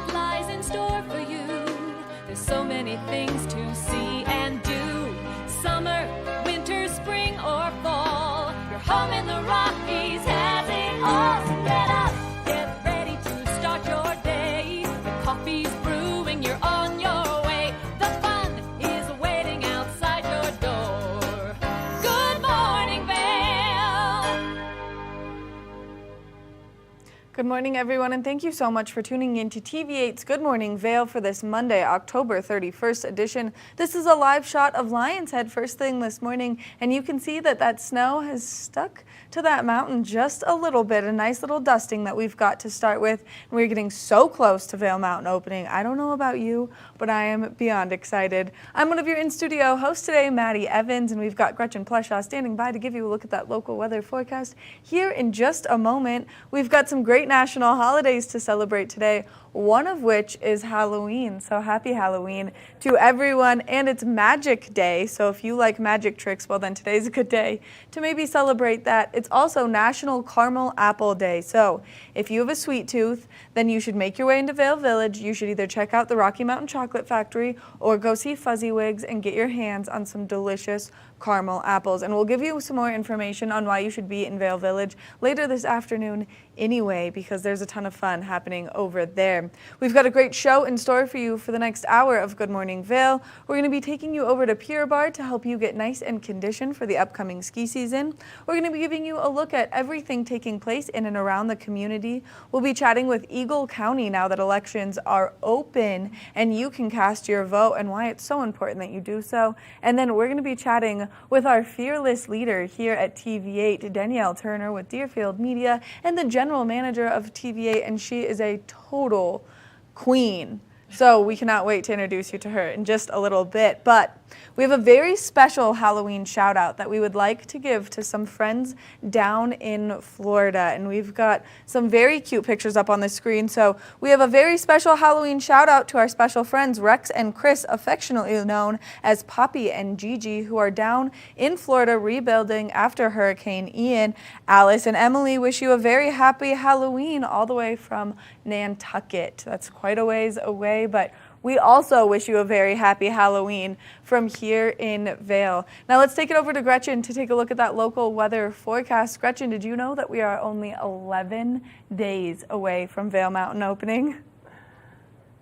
what lies in store for you. There's so many things to see and do. Summer, winter, spring, or fall. Your home in the Rockies has it all. So get up, get ready to start your day. The coffee's brewing, you're on your way. The fun is waiting outside your door. Good morning, Vail. Good morning, everyone, and thank you so much for tuning in to TV8's Good Morning Vail for this Monday, October 31st edition. This is a live shot of Lion's Head first thing this morning, and you can see that snow has stuck to that mountain just a little bit, a nice little dusting that we've got to start with. And we're getting so close to Vail Mountain opening. I don't know about you, but I am beyond excited. I'm one of your in-studio hosts today, Maddie Evans, and we've got Gretchen Pleshaw standing by to give you a look at that local weather forecast here in just a moment. We've got some great national holidays to celebrate today, one of which is Halloween. So happy Halloween to everyone, and it's Magic Day. So if you like magic tricks, well then today's a good day to maybe celebrate that. It's also National Caramel Apple Day. So if you have a sweet tooth, then you should make your way into Vail Village. You should either check out the Rocky Mountain Chocolate Factory or go see Fuzzywigs and get your hands on some delicious caramel apples. And we'll give you some more information on why you should be in Vail Village later this afternoon anyway, because there's a ton of fun happening over there. We've got a great show in store for you for the next hour of Good Morning Vail. We're going to be taking you over to Pier Bar to help you get nice and conditioned for the upcoming ski season. We're going to be giving you a look at everything taking place in and around the community. We'll be chatting with Eagle County now that elections are open and you can cast your vote and why it's so important that you do so. And then we're going to be chatting with our fearless leader here at TV8, Danielle Turner with Deerfield Media, and the general manager of TV8, and she is a total queen. So we cannot wait to introduce you to her in just a little bit. But we have a very special Halloween shout out that we would like to give to some friends down in Florida. And we've got some very cute pictures up on the screen. So we have a very special Halloween shout out to our special friends Rex and Chris, affectionately known as Poppy and Gigi, who are down in Florida rebuilding after Hurricane Ian. Alice and Emily wish you a very happy Halloween all the way from Nantucket. That's quite a ways away, but we also wish you a very happy Halloween from here in Vail. Now let's take it over to Gretchen to take a look at that local weather forecast. Gretchen, did you know that we are only 11 days away from Vail Mountain opening?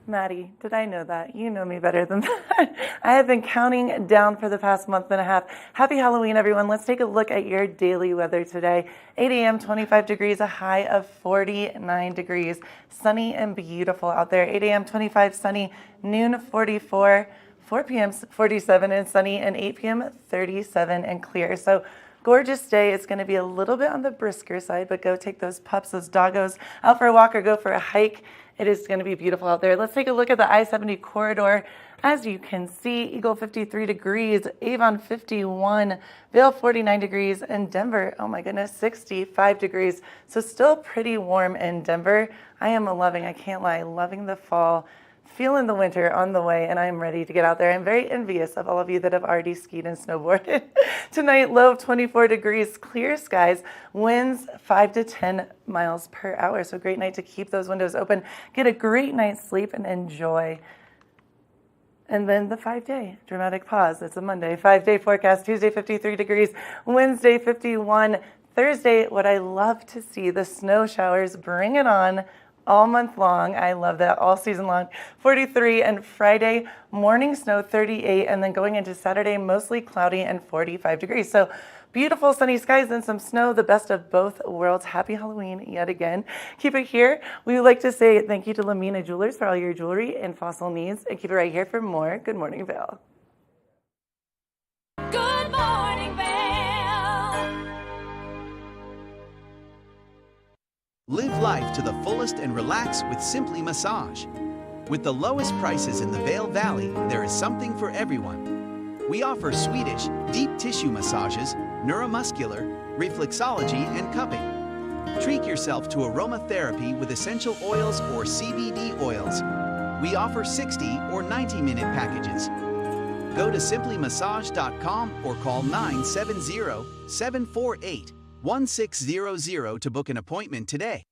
Maddie, did I know that? You know me better than that. I have been counting down for the past month and a half. Happy Halloween, everyone. Let's take a look at your daily weather today. 8 a.m., 25 degrees, a high of 49 degrees. Sunny and beautiful out there. 8 a.m., 25, sunny. Noon, 44. 4 p.m., 47 and sunny. And 8 p.m., 37 and clear. So gorgeous day. It's going to be a little bit on the brisker side, but go take those pups, those doggos out for a walk or go for a hike. It is going to be beautiful out there. Let's take a look at the I-70 corridor. As you can see, Eagle 53 degrees, Avon 51, Vail 49 degrees, and Denver, oh my goodness, 65 degrees. So still pretty warm in Denver. I am loving, I can't lie, loving the fall. Feeling the winter on the way, and I'm ready to get out there. I'm very envious of all of you that have already skied and snowboarded. Tonight, low of 24 degrees, clear skies, winds 5 to 10 miles per hour. So great night to keep those windows open, get a great night's sleep, and enjoy. And then the 5-day dramatic pause. It's a Monday 5-day forecast. Tuesday, 53 degrees, Wednesday, 51. Thursday, what I love to see, the snow showers, bring it on. All month long. I love that. All season long. 43, and Friday, morning snow, 38, and then going into Saturday, mostly cloudy and 45 degrees. So beautiful sunny skies and some snow, the best of both worlds. Happy Halloween yet again. Keep it here. We would like to say thank you to Lamina Jewelers for all your jewelry and fossil needs, and keep it right here for more Good Morning Vail. Good morning, Vail. Live life to the fullest and relax with Simply Massage. With the lowest prices in the Vail Valley, there is something for everyone. We offer Swedish, deep tissue massages, neuromuscular, reflexology, and cupping. Treat yourself to aromatherapy with essential oils or CBD oils. We offer 60 or 90-minute packages. Go to simplymassage.com or call 970-748-1600 to book an appointment today.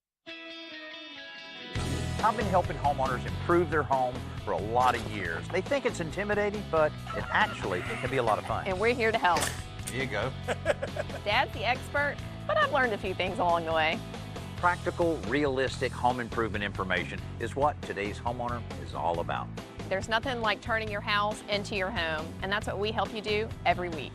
I've been helping homeowners improve their home for a lot of years. They think it's intimidating, but it actually can be a lot of fun. And we're here to help. Here you go. Dad's the expert, but I've learned a few things along the way. Practical, realistic home improvement information is what today's homeowner is all about. There's nothing like turning your house into your home, and that's what we help you do every week.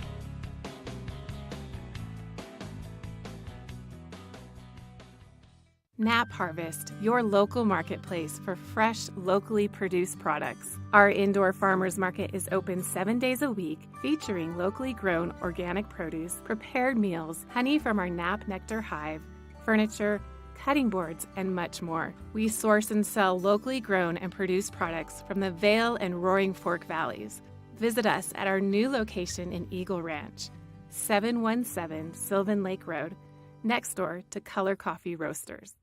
Nap Harvest, your local marketplace for fresh, locally produced products. Our indoor farmers market is open 7 days a week, featuring locally grown organic produce, prepared meals, honey from our Nap Nectar hive, furniture, cutting boards, and much more. We source and sell locally grown and produced products from the Vail and Roaring Fork Valleys. Visit us at our new location in Eagle Ranch, 717 Sylvan Lake Road, next door to Color Coffee Roasters.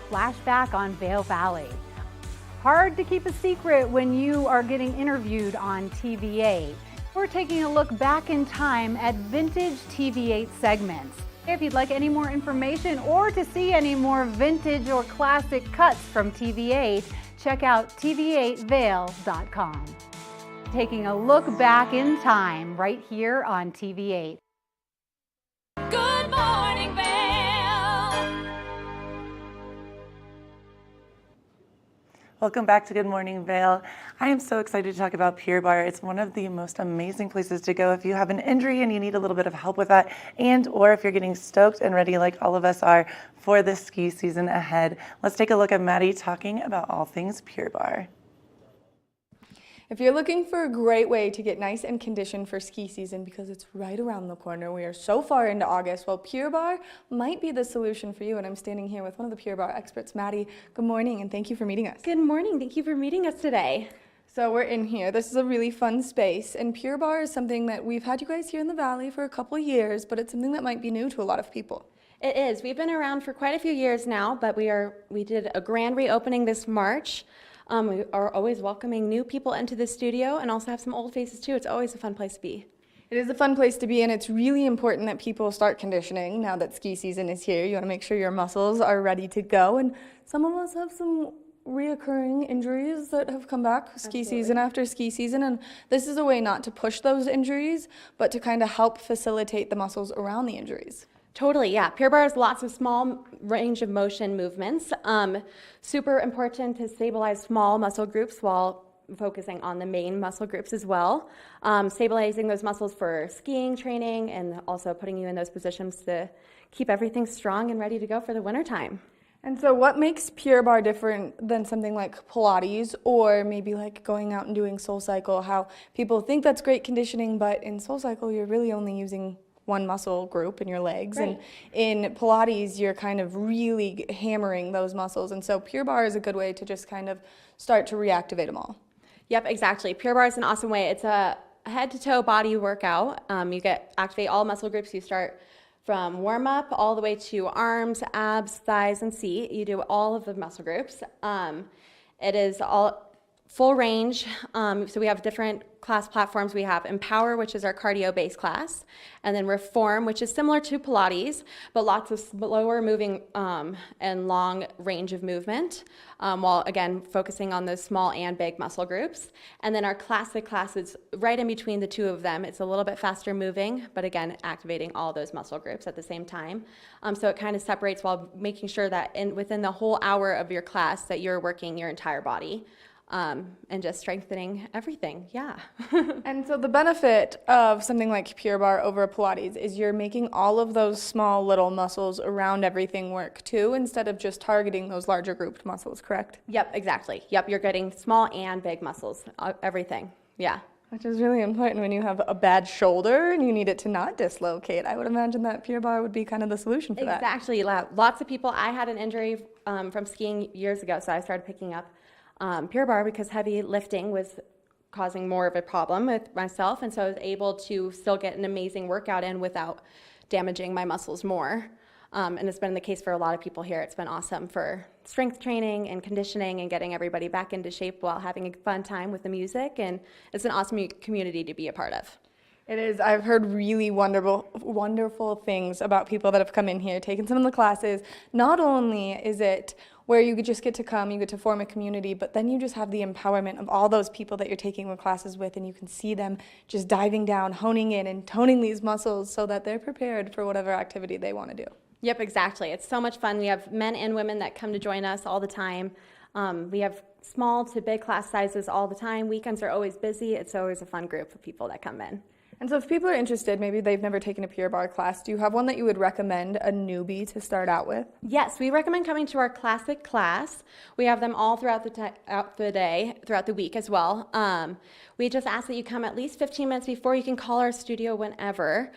Flashback on Vail Valley. Hard to keep a secret when you are getting interviewed on TV8. We're taking a look back in time at vintage TV8 segments. If you'd like any more information or to see any more vintage or classic cuts from TV8, check out tv8vail.com. Taking a look back in time right here on TV8. Good morning, Vail. Welcome back to Good Morning Vail. I am so excited to talk about Pure Barre. It's one of the most amazing places to go if you have an injury and you need a little bit of help with that, and or if you're getting stoked and ready like all of us are for the ski season ahead. Let's take a look at Maddie talking about all things Pure Barre. If you're looking for a great way to get nice and conditioned for ski season because it's right around the corner, we are so far into August, well, Pure Barre might be the solution for you. And I'm standing here with one of the Pure Barre experts, Maddie. Good morning, and thank you for meeting us. Good morning. Thank you for meeting us today. So we're in here. This is a really fun space, and Pure Barre is something that we've had you guys here in the Valley for a couple of years, but it's something that might be new to a lot of people. It is. We've been around for quite a few years now, but we did a grand reopening this March. We are always welcoming new people into the studio and also have some old faces too. It's always a fun place to be. It is a fun place to be, and it's really important that people start conditioning now that ski season is here. You want to make sure your muscles are ready to go, and some of us have some reoccurring injuries that have come back ski season after ski season, and this is a way not to push those injuries, but to kind of help facilitate the muscles around the injuries. Totally, yeah. Pure Barre has lots of small range of motion movements. Super important to stabilize small muscle groups while focusing on the main muscle groups as well. Stabilizing those muscles for skiing training and also putting you in those positions to keep everything strong and ready to go for the winter time. And so what makes Pure Barre different than something like Pilates or maybe like going out and doing SoulCycle? How people think that's great conditioning, but in SoulCycle you're really only using one muscle group in your legs, right. And in Pilates you're kind of really hammering those muscles, and so Pure Barre is a good way to just kind of start to reactivate them all. Yep, exactly. Pure Barre is an awesome way. It's a head to toe body workout. You activate all muscle groups. You start from warm up all the way to arms, abs, thighs, and seat. You do all of the muscle groups. It is all full range, so we have different class platforms. We have Empower, which is our cardio-based class, and then Reform, which is similar to Pilates, but lots of slower moving and long range of movement, while again focusing on those small and big muscle groups. And then our Classic class is right in between the two of them. It's a little bit faster moving, but again activating all those muscle groups at the same time. So it kind of separates while making sure that within the whole hour of your class that you're working your entire body. And just strengthening everything, yeah. And so the benefit of something like Pure Barre over Pilates is you're making all of those small little muscles around everything work too, instead of just targeting those larger grouped muscles, correct? Yep, exactly. Yep, you're getting small and big muscles, everything, yeah. Which is really important when you have a bad shoulder and you need it to not dislocate. I would imagine that Pure Barre would be kind of the solution for that. Exactly, lots of people. I had an injury from skiing years ago, so I started picking up Pure Barre because heavy lifting was causing more of a problem with myself, and so I was able to still get an amazing workout in without damaging my muscles more. And it's been the case for a lot of people here. It's been awesome for strength training and conditioning and getting everybody back into shape while having a fun time with the music, and it's an awesome community to be a part of. It is. I've heard really wonderful things about people that have come in here, taken some of the classes. Not only is it where you just get to come, you get to form a community, but then you just have the empowerment of all those people that you're taking the classes with, and you can see them just diving down, honing in, and toning these muscles so that they're prepared for whatever activity they want to do. Yep, exactly. It's so much fun. We have men and women that come to join us all the time. We have small to big class sizes all the time. Weekends are always busy. It's always a fun group of people that come in. And so if people are interested, maybe they've never taken a Pure Barre class, do you have one that you would recommend a newbie to start out with? Yes, we recommend coming to our classic class. We have them all throughout the week as well. We just ask that you come at least 15 minutes before. You can call our studio whenever.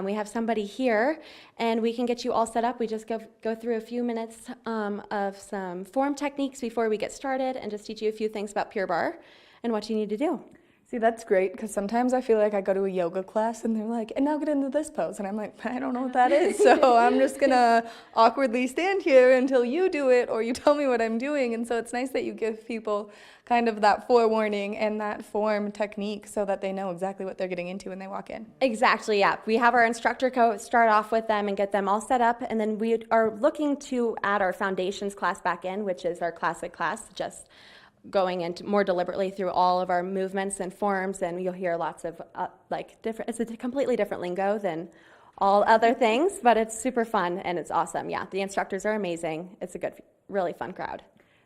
We have somebody here, and we can get you all set up. We just go through a few minutes of some form techniques before we get started and just teach you a few things about Pure Barre and what you need to do. See, that's great, because sometimes I feel like I go to a yoga class and they're like, and now get into this pose. And I'm like, I don't know what that is. So I'm just going to awkwardly stand here until you do it or you tell me what I'm doing. And so it's nice that you give people kind of that forewarning and that form technique so that they know exactly what they're getting into when they walk in. Exactly, yeah. We have our instructor start off with them and get them all set up. And then we are looking to add our foundations class back in, which is our classic class, just going into more deliberately through all of our movements and forms, and you'll hear lots of different, it's a completely different lingo than all other things, but it's super fun and it's awesome. Yeah, the instructors are amazing. It's a good, really fun crowd.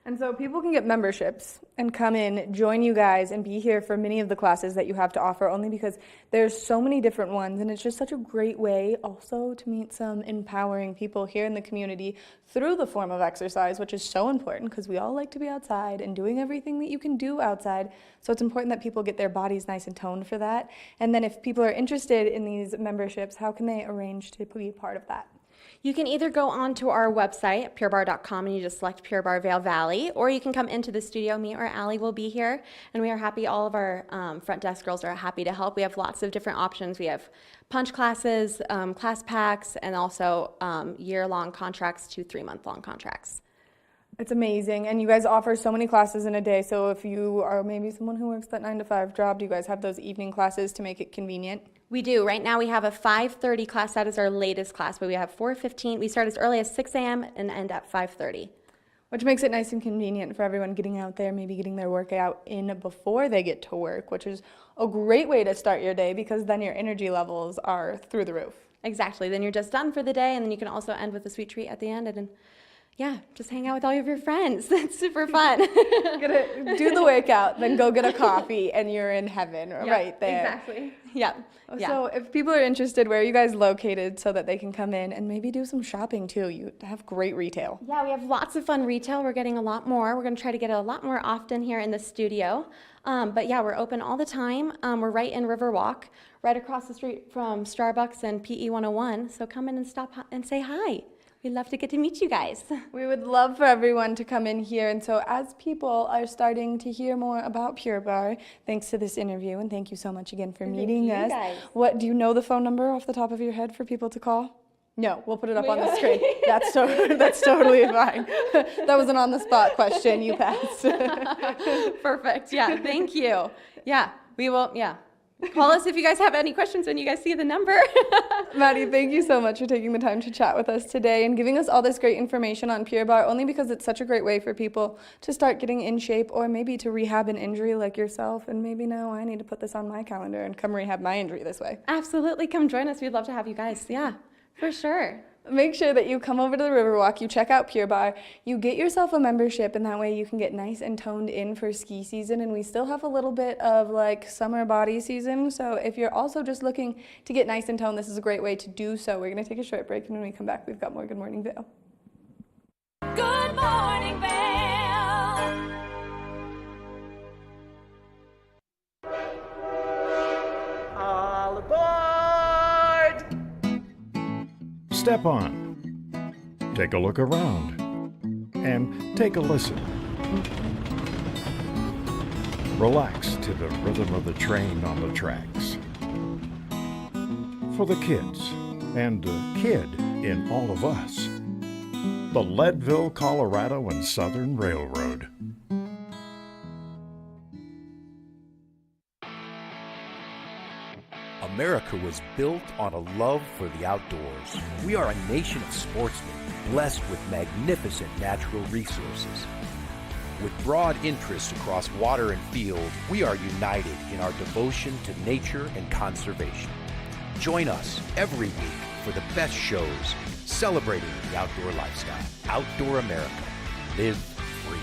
And so people can get memberships and come in, join you guys, and be here for many of the classes that you have to offer, only because there's so many different ones, and it's just such a great way also to meet some empowering people here in the community through the form of exercise, which is so important because we all like to be outside and doing everything that you can do outside. So it's important that people get their bodies nice and toned for that. And then if people are interested in these memberships, how can they arrange to be part of that? You can either go onto our website, purebarre.com, and you just select Pure Barre Vail Valley, or you can come into the studio. Me or Allie will be here, and we are happy. All of our front desk girls are happy to help. We have lots of different options. We have punch classes, class packs, and also year-long contracts to 3-month-long contracts. It's amazing, and you guys offer so many classes in a day, so if you are maybe someone who works that 9-to-5 job, do you guys have those evening classes to make it convenient? We do. Right now we have a 5:30 class. That is our latest class, but we have 4:15. We start as early as 6 a.m. and end at 5:30. Which makes it nice and convenient for everyone getting out there, maybe getting their workout in before they get to work, which is a great way to start your day because then your energy levels are through the roof. Exactly. Then you're just done for the day, and then you can also end with a sweet treat at the end, and yeah, just hang out with all of your friends. That's super fun. Gonna do the workout, then go get a coffee, and you're in heaven right there. Exactly. Yeah. So if people are interested, where are you guys located so that they can come in and maybe do some shopping too? You have great retail. Yeah, we have lots of fun retail. We're getting a lot more. We're going to try to get a lot more often here in the studio. But yeah, we're open all the time. We're right in Riverwalk, right across the street from Starbucks and PE 101. So come in and stop and say hi. We'd love to get to meet you guys. We would love for everyone to come in here. And so as people are starting to hear more about Pure Barre, thanks to this interview, and thank you so much again for meeting us. Guys. What, do you know the phone number off the top of your head for people to call? No, we'll put it up on the screen. That's totally fine. That was an on-the-spot question. You passed. Perfect. Yeah, thank you. Yeah, we will, yeah. Call us if you guys have any questions when you guys see the number. Maddie, thank you so much for taking the time to chat with us today and giving us all this great information on Pure Barre, only because it's such a great way for people to start getting in shape or maybe to rehab an injury like yourself. And maybe now I need to put this on my calendar and come rehab my injury this way. Absolutely. Come join us. We'd love to have you guys. Yeah, for sure. Make sure that you come over to the Riverwalk, you check out Pure Barre, you get yourself a membership, and that way you can get nice and toned in for ski season. And we still have a little bit of like summer body season, so if you're also just looking to get nice and toned, this is a great way to do so. We're going to take a short break, and when we come back, we've got more Good Morning Vail. Good morning, Vail. All aboard! Step on, take a look around, and take a listen. Relax to the rhythm of the train on the tracks. For the kids, and the kid in all of us, the Leadville, Colorado and Southern Railroad. America was built on a love for the outdoors. We are a nation of sportsmen, blessed with magnificent natural resources. With broad interests across water and field, we are united in our devotion to nature and conservation. Join us every week for the best shows celebrating the outdoor lifestyle. Outdoor America. Live free.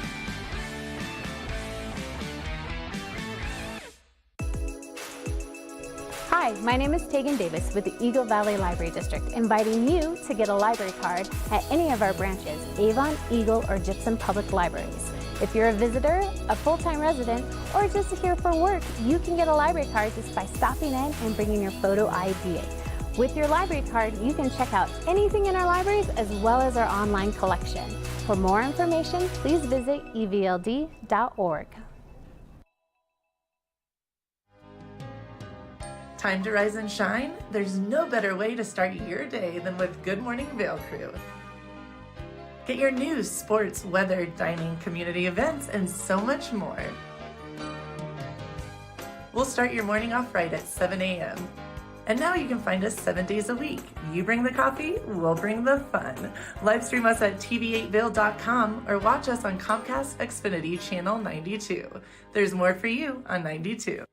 Hi, my name is Tegan Davis with the Eagle Valley Library District, inviting you to get a library card at any of our branches, Avon, Eagle, or Gypsum Public Libraries. If you're a visitor, a full-time resident, or just here for work, you can get a library card just by stopping in and bringing your photo ID. With your library card, you can check out anything in our libraries as well as our online collection. For more information, please visit evld.org. Time to rise and shine? There's no better way to start your day than with Good Morning Vail Crew. Get your news, sports, weather, dining, community events, and so much more. We'll start your morning off right at 7 a.m. And now you can find us 7 days a week. You bring the coffee, we'll bring the fun. Live stream us at tv8vail.com or watch us on Comcast Xfinity Channel 92. There's more for you on 92.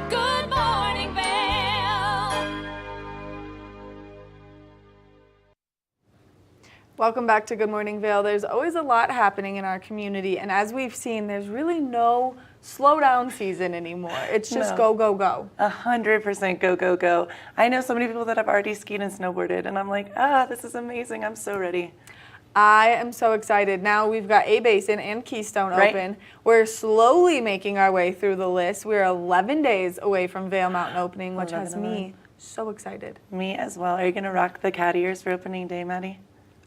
Good morning, Vail. Welcome back to Good Morning Vail. There's always a lot happening in our community, and as we've seen, there's really no slowdown season anymore. It's just go, go, go. 100% go, go, go. I know so many people that have already skied and snowboarded, and I'm like, this is amazing. I'm so ready. I am so excited. Now we've got A-Basin and Keystone open. We're slowly making our way through the list. We're 11 days away from Vail Mountain opening, which has me so excited. Me as well. Are you going to rock the cat ears for opening day, Maddie?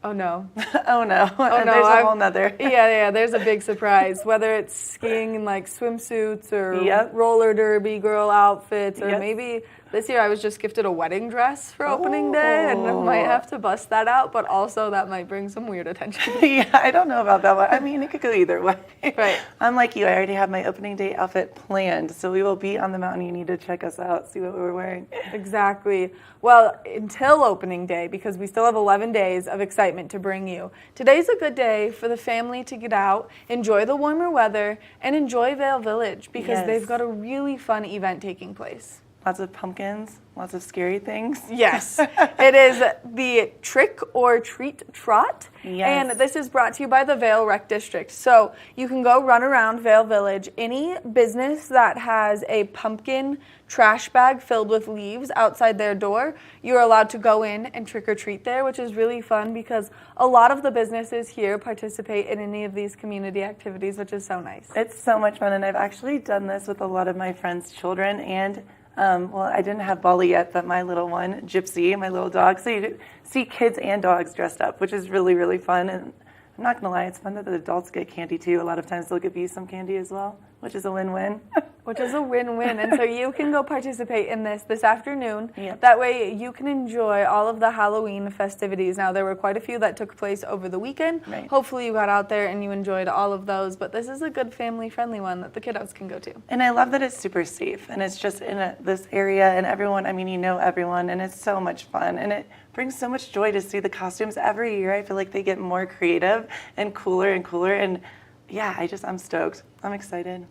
Oh, no. Oh, no. Oh, no. There's a whole nother. Yeah, there's a big surprise. Whether it's skiing in like swimsuits or roller derby girl outfits, or maybe this year I was just gifted a wedding dress for opening day, and I might have to bust that out, but also that might bring some weird attention. Yeah, I don't know about that one. I mean, it could go either way. Right. I'm like you. I already have my opening day outfit planned, so we will be on the mountain. You need to check us out, see what we're wearing. Exactly. Well, until opening day, because we still have 11 days of excitement to bring you. Today's a good day for the family to get out, enjoy the warmer weather, and enjoy Vail Village, because they've got a really fun event taking place. Lots of pumpkins, lots of scary things. Yes, it is the Trick or Treat Trot, and this is brought to you by the Vail Rec District. So you can go run around Vail Village. Any business that has a pumpkin trash bag filled with leaves outside their door, you're allowed to go in and trick or treat there, which is really fun because a lot of the businesses here participate in any of these community activities, which is so nice. It's so much fun, and I've actually done this with a lot of my friends' children, and well, I didn't have Bali yet, but my little one, Gypsy, my little dog. So you see kids and dogs dressed up, which is really, really fun. And I'm not going to lie, it's fun that the adults get candy too. A lot of times they'll give you some candy as well, which is a win-win. Which is a win-win. And so you can go participate in this afternoon. That way you can enjoy all of the Halloween festivities. Now, there were quite a few that took place over the weekend. Hopefully you got out there and you enjoyed all of those. But this is a good family-friendly one that the kiddos can go to. And I love that it's super safe. And it's just in this area, and everyone, I mean, you know everyone, and it's so much fun. And it brings so much joy to see the costumes every year. I feel like they get more creative and cooler and cooler. And yeah, I'm stoked. I'm excited.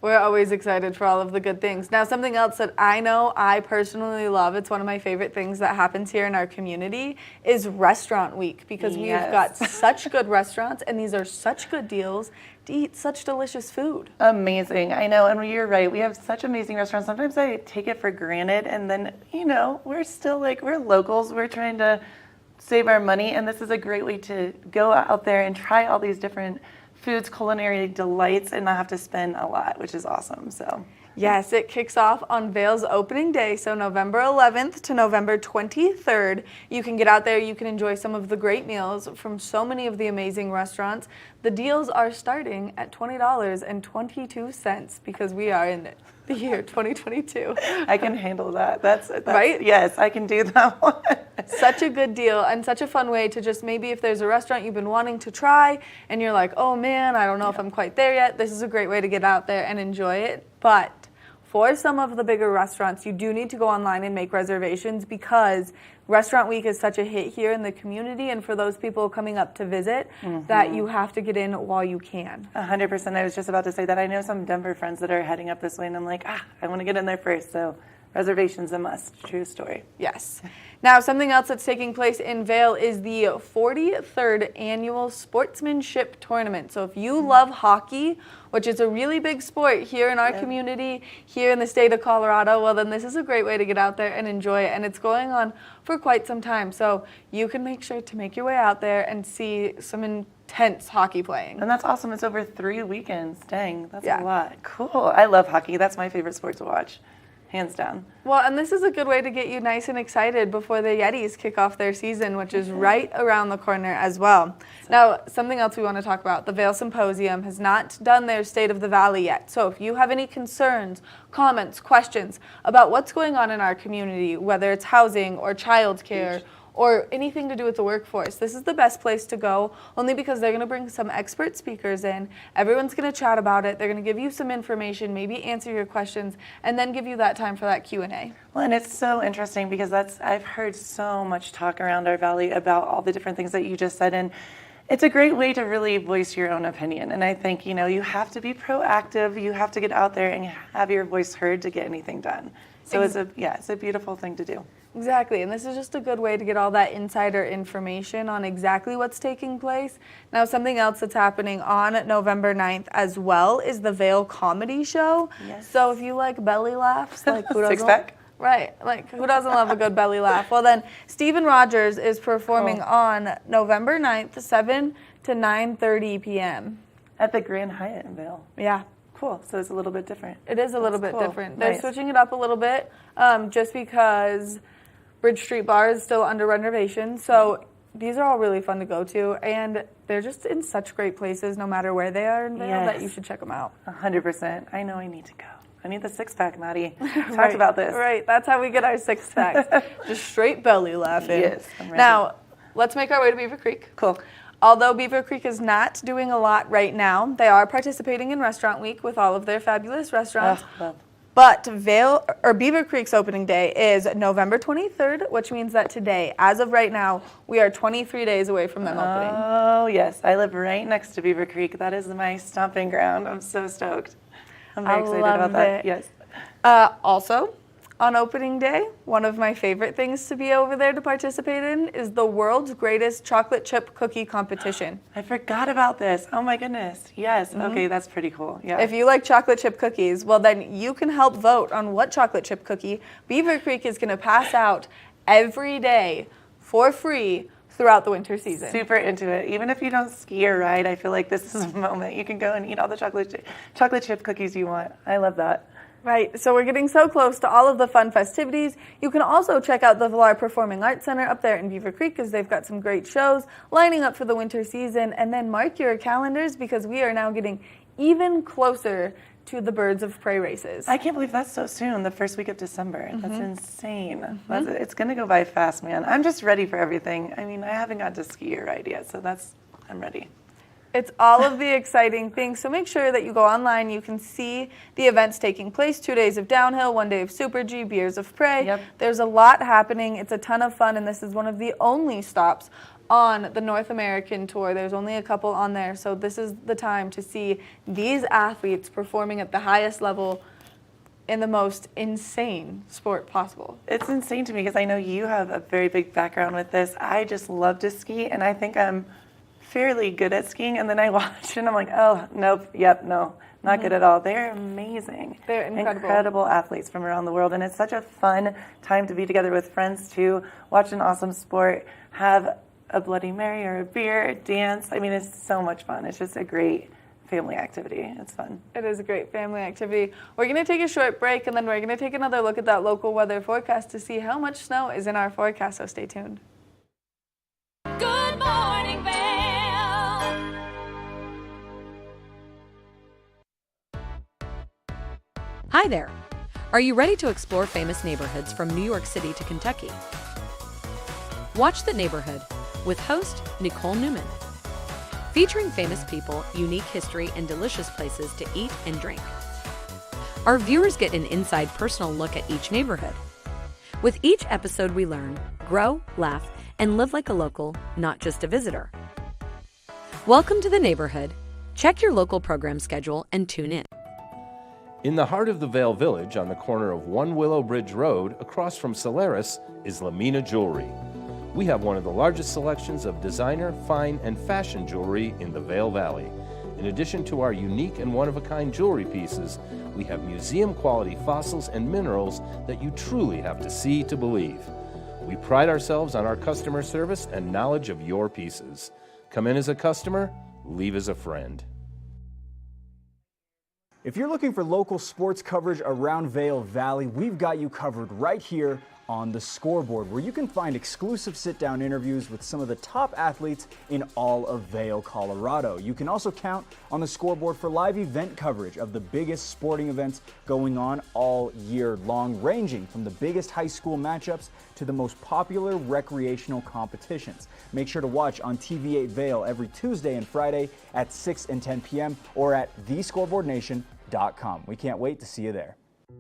We're always excited for all of the good things. Now, something else that I know I personally love, it's one of my favorite things that happens here in our community, is Restaurant Week, because we've got such good restaurants, and these are such good deals to eat such delicious food. Amazing. I know, and you're right. We have such amazing restaurants. Sometimes I take it for granted, and then, we're still we're locals. We're trying to save our money, and this is a great way to go out there and try all these different foods, culinary delights, and not have to spend a lot, which is awesome. So yes, it kicks off on Vail's opening day, so November 11th to November 23rd. You can get out there, you can enjoy some of the great meals from so many of the amazing restaurants. The deals are starting at $20.22 because we are in the year 2022. I can handle that. That's right? Yes, I can do that one. Such a good deal and such a fun way to just maybe if there's a restaurant you've been wanting to try and you're like, oh man, I don't know if I'm quite there yet. This is a great way to get out there and enjoy it. But for some of the bigger restaurants, you do need to go online and make reservations because Restaurant Week is such a hit here in the community, and for those people coming up to visit, that you have to get in while you can. 100%. I was just about to say that. I know some Denver friends that are heading up this way, and I'm like, I want to get in there first, so reservations a must. True story. Yes. Now, something else that's taking place in Vail is the 43rd Annual Sportsmanship Tournament. So if you love hockey, which is a really big sport here in our community, here in the state of Colorado, well, then this is a great way to get out there and enjoy it. And it's going on for quite some time. So you can make sure to make your way out there and see some intense hockey playing. And that's awesome. It's over 3 weekends. Dang, that's a lot. Cool. I love hockey. That's my favorite sport to watch. Hands down. Well, and this is a good way to get you nice and excited before the Yetis kick off their season, which is right around the corner as well. Now, something else we want to talk about, the Vail Symposium has not done their State of the Valley yet. So if you have any concerns, comments, questions about what's going on in our community, whether it's housing or childcare, or anything to do with the workforce, this is the best place to go, only because they're going to bring some expert speakers in. Everyone's going to chat about it. They're going to give you some information, maybe answer your questions, and then give you that time for that Q&A. Well, and it's so interesting because I've heard so much talk around our valley about all the different things that you just said, and it's a great way to really voice your own opinion. And I think, you have to be proactive. You have to get out there and have your voice heard to get anything done. So it's a beautiful thing to do. Exactly, and this is just a good way to get all that insider information on exactly what's taking place. Now, something else that's happening on November 9th as well is the Vail Comedy Show. Yes. So if you like belly laughs, like who doesn't? Six-pack? Right, like who doesn't love a good belly laugh? Well, then Stephen Rogers is performing on November 9th, 7 to 9:30 p.m. At the Grand Hyatt in Vail. Yeah. Cool, so it's a little bit different. It is a little bit different. They're Nice. switching it up a little bit just because Bridge Street Bar is still under renovation. So these are all really fun to go to, and they're just in such great places no matter where they are in Vail that you should check them out. 100%. I know I need to go. I need the six-pack, Maddie. Talked about this. Right, that's how we get our six-packs. Just straight belly laughing. Yes, I'm ready. Now, let's make our way to Beaver Creek. Cool. Although Beaver Creek is not doing a lot right now, they are participating in Restaurant Week with all of their fabulous restaurants. But Beaver Creek's opening day is November 23rd, which means that today, as of right now, we are 23 days away from them opening. Oh, yes. I live right next to Beaver Creek. That is my stomping ground. I'm so stoked. I'm very excited about that. Yes. Also, on opening day, one of my favorite things to be over there to participate in is the world's greatest chocolate chip cookie competition. I forgot about this. Oh my goodness. Yes. Okay, that's pretty cool. Yeah. If you like chocolate chip cookies, well then you can help vote on what chocolate chip cookie Beaver Creek is going to pass out every day for free throughout the winter season. Super into it. Even if you don't ski or ride, I feel like this is a moment you can go and eat all the chocolate chip cookies you want. I love that. Right, so we're getting so close to all of the fun festivities. You can also check out the Villar Performing Arts Center up there in Beaver Creek because they've got some great shows lining up for the winter season. And then mark your calendars because we are now getting even closer to the Birds of Prey races. I can't believe that's so soon, the first week of December. That's insane. It's going to go by fast, man. I'm just ready for everything. I mean, I haven't got to ski or ride yet, so I'm ready. It's all of the exciting things, so make sure that you go online. You can see the events taking place, 2 days of downhill, 1 day of Super G, Beers of Prey. Yep. There's a lot happening. It's a ton of fun, and this is one of the only stops on the North American tour. There's only a couple on there, so this is the time to see these athletes performing at the highest level in the most insane sport possible. It's insane to me because I know you have a very big background with this. I just love to ski, and I think I'm fairly good at skiing, and then I watch and I'm like, oh, nope, yep, no, not good at all. They're amazing. They're incredible athletes from around the world, and it's such a fun time to be together with friends to watch an awesome sport, have a Bloody Mary or a beer, dance. I mean, it's so much fun. It's just a great family activity. It's fun. It is a great family activity. We're going to take a short break, and then we're going to take another look at that local weather forecast to see how much snow is in our forecast, so stay tuned. Good morning, Vail. Hi there. Are you ready to explore famous neighborhoods from New York City to Kentucky? Watch The Neighborhood with host Nicole Newman. Featuring famous people, unique history, and delicious places to eat and drink. Our viewers get an inside personal look at each neighborhood. With each episode, we learn, grow, laugh, and live like a local, not just a visitor. Welcome to the neighborhood. Check your local program schedule and tune in. In the heart of the Vail Village, on the corner of One Willow Bridge Road, across from Solaris, is Lamina Jewelry. We have one of the largest selections of designer, fine, and fashion jewelry in the Vail Valley. In addition to our unique and one-of-a-kind jewelry pieces, we have museum-quality fossils and minerals that you truly have to see to believe. We pride ourselves on our customer service and knowledge of your pieces. Come in as a customer, leave as a friend. If you're looking for local sports coverage around Vail Valley, we've got you covered right here on The Scoreboard, where you can find exclusive sit-down interviews with some of the top athletes in all of Vail, Colorado. You can also count on The Scoreboard for live event coverage of the biggest sporting events going on all year long, ranging from the biggest high school matchups to the most popular recreational competitions. Make sure to watch on TV8 Vail every Tuesday and Friday at 6 and 10 p.m. or at thescoreboardnation.com. We can't wait to see you there.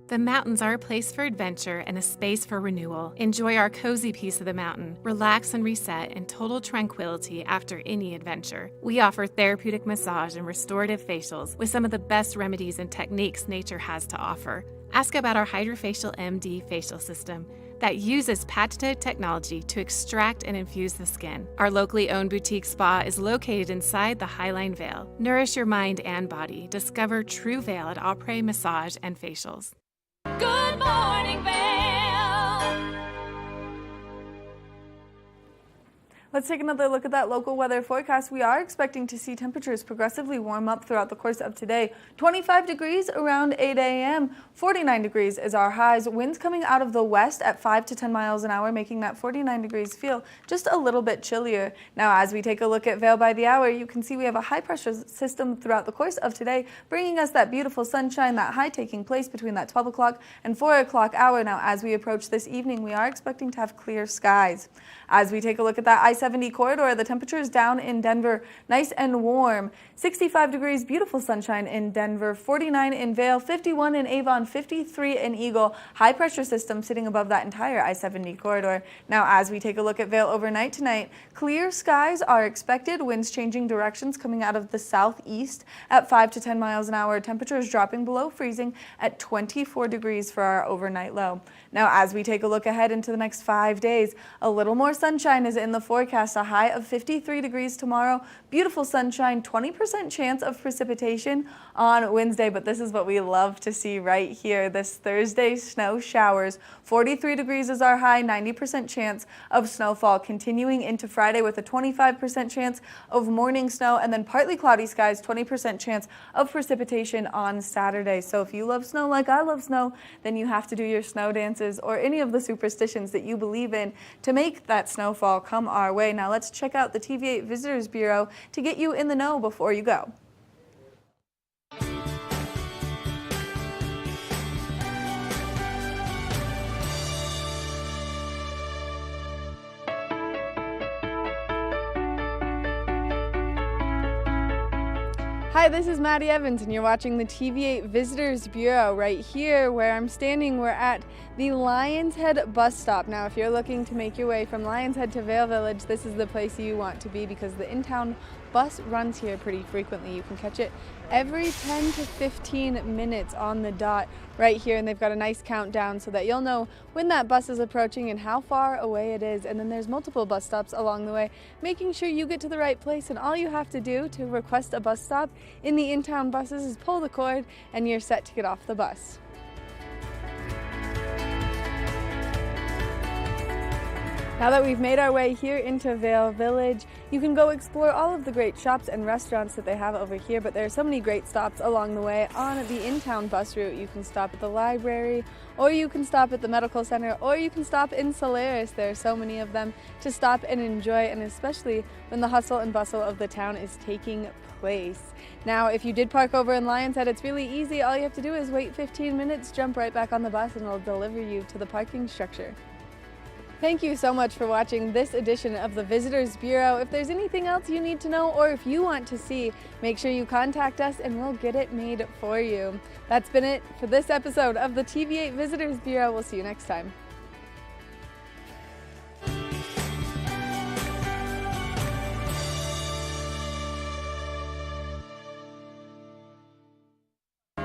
The mountains are a place for adventure and a space for renewal. Enjoy our cozy piece of the mountain. Relax and reset in total tranquility after any adventure. We offer therapeutic massage and restorative facials with some of the best remedies and techniques nature has to offer. Ask about our Hydrofacial MD facial system that uses patented technology to extract and infuse the skin. Our locally owned boutique spa is located inside the Highline Vail. Nourish your mind and body. Discover true Vail at Après Massage and Facials. Good morning, Vail. Let's take another look at that local weather forecast. We are expecting to see temperatures progressively warm up throughout the course of today. 25 degrees around 8 a.m. 49 degrees is our highs. Winds coming out of the west at 5 to 10 miles an hour, making that 49 degrees feel just a little bit chillier. Now, as we take a look at Vail by the hour, you can see we have a high pressure system throughout the course of today, bringing us that beautiful sunshine, that high taking place between that 12 o'clock and 4 o'clock hour. Now, as we approach this evening, we are expecting to have clear skies. As we take a look at that I-70 corridor, the temperature is down in Denver, nice and warm. 65 degrees, beautiful sunshine in Denver, 49 in Vail, 51 in Avon, 53 in Eagle. High pressure system sitting above that entire I-70 corridor. Now, as we take a look at Vail overnight tonight, clear skies are expected. Winds changing directions coming out of the southeast at 5 to 10 miles an hour. Temperatures dropping below freezing at 24 degrees for our overnight low. Now, as we take a look ahead into the next 5 days, a little more sunshine is in the forecast. A high of 53 degrees tomorrow. Beautiful sunshine, 20% chance of precipitation on Wednesday, but this is what we love to see right here. This Thursday, snow showers. 43 degrees is our high, 90% chance of snowfall. Continuing into Friday with a 25% chance of morning snow, and then partly cloudy skies, 20% chance of precipitation on Saturday. So if you love snow like I love snow, then you have to do your snow dances or any of the superstitions that you believe in to make that snowfall come our way. Now let's check out the TV8 Visitors Bureau to get you in the know before you go. Hi, this is Maddie Evans, and you're watching the TV8 Visitors Bureau. Right here where I'm standing, we're at the Lions Head bus stop. Now, if you're looking to make your way from Lions Head to Vail Village, this is the place you want to be because the in-town bus runs here pretty frequently. You can catch it every 10 to 15 minutes on the dot right here, and they've got a nice countdown so that you'll know when that bus is approaching and how far away it is. And then there's multiple bus stops along the way, making sure you get to the right place. And all you have to do to request a bus stop in the in-town buses is pull the cord and you're set to get off the bus. Now that we've made our way here into Vail Village, you can go explore all of the great shops and restaurants that they have over here, but there are so many great stops along the way on the in-town bus route. You can stop at the library, or you can stop at the medical center, or you can stop in Solaris. There are so many of them to stop and enjoy, and especially when the hustle and bustle of the town is taking place. Now, if you did park over in Lions Head, it's really easy. All you have to do is wait 15 minutes, jump right back on the bus, and it'll deliver you to the parking structure. Thank you so much for watching this edition of the Visitors Bureau. If there's anything else you need to know or if you want to see, make sure you contact us and we'll get it made for you. That's been it for this episode of the TV8 Visitors Bureau. We'll see you next time.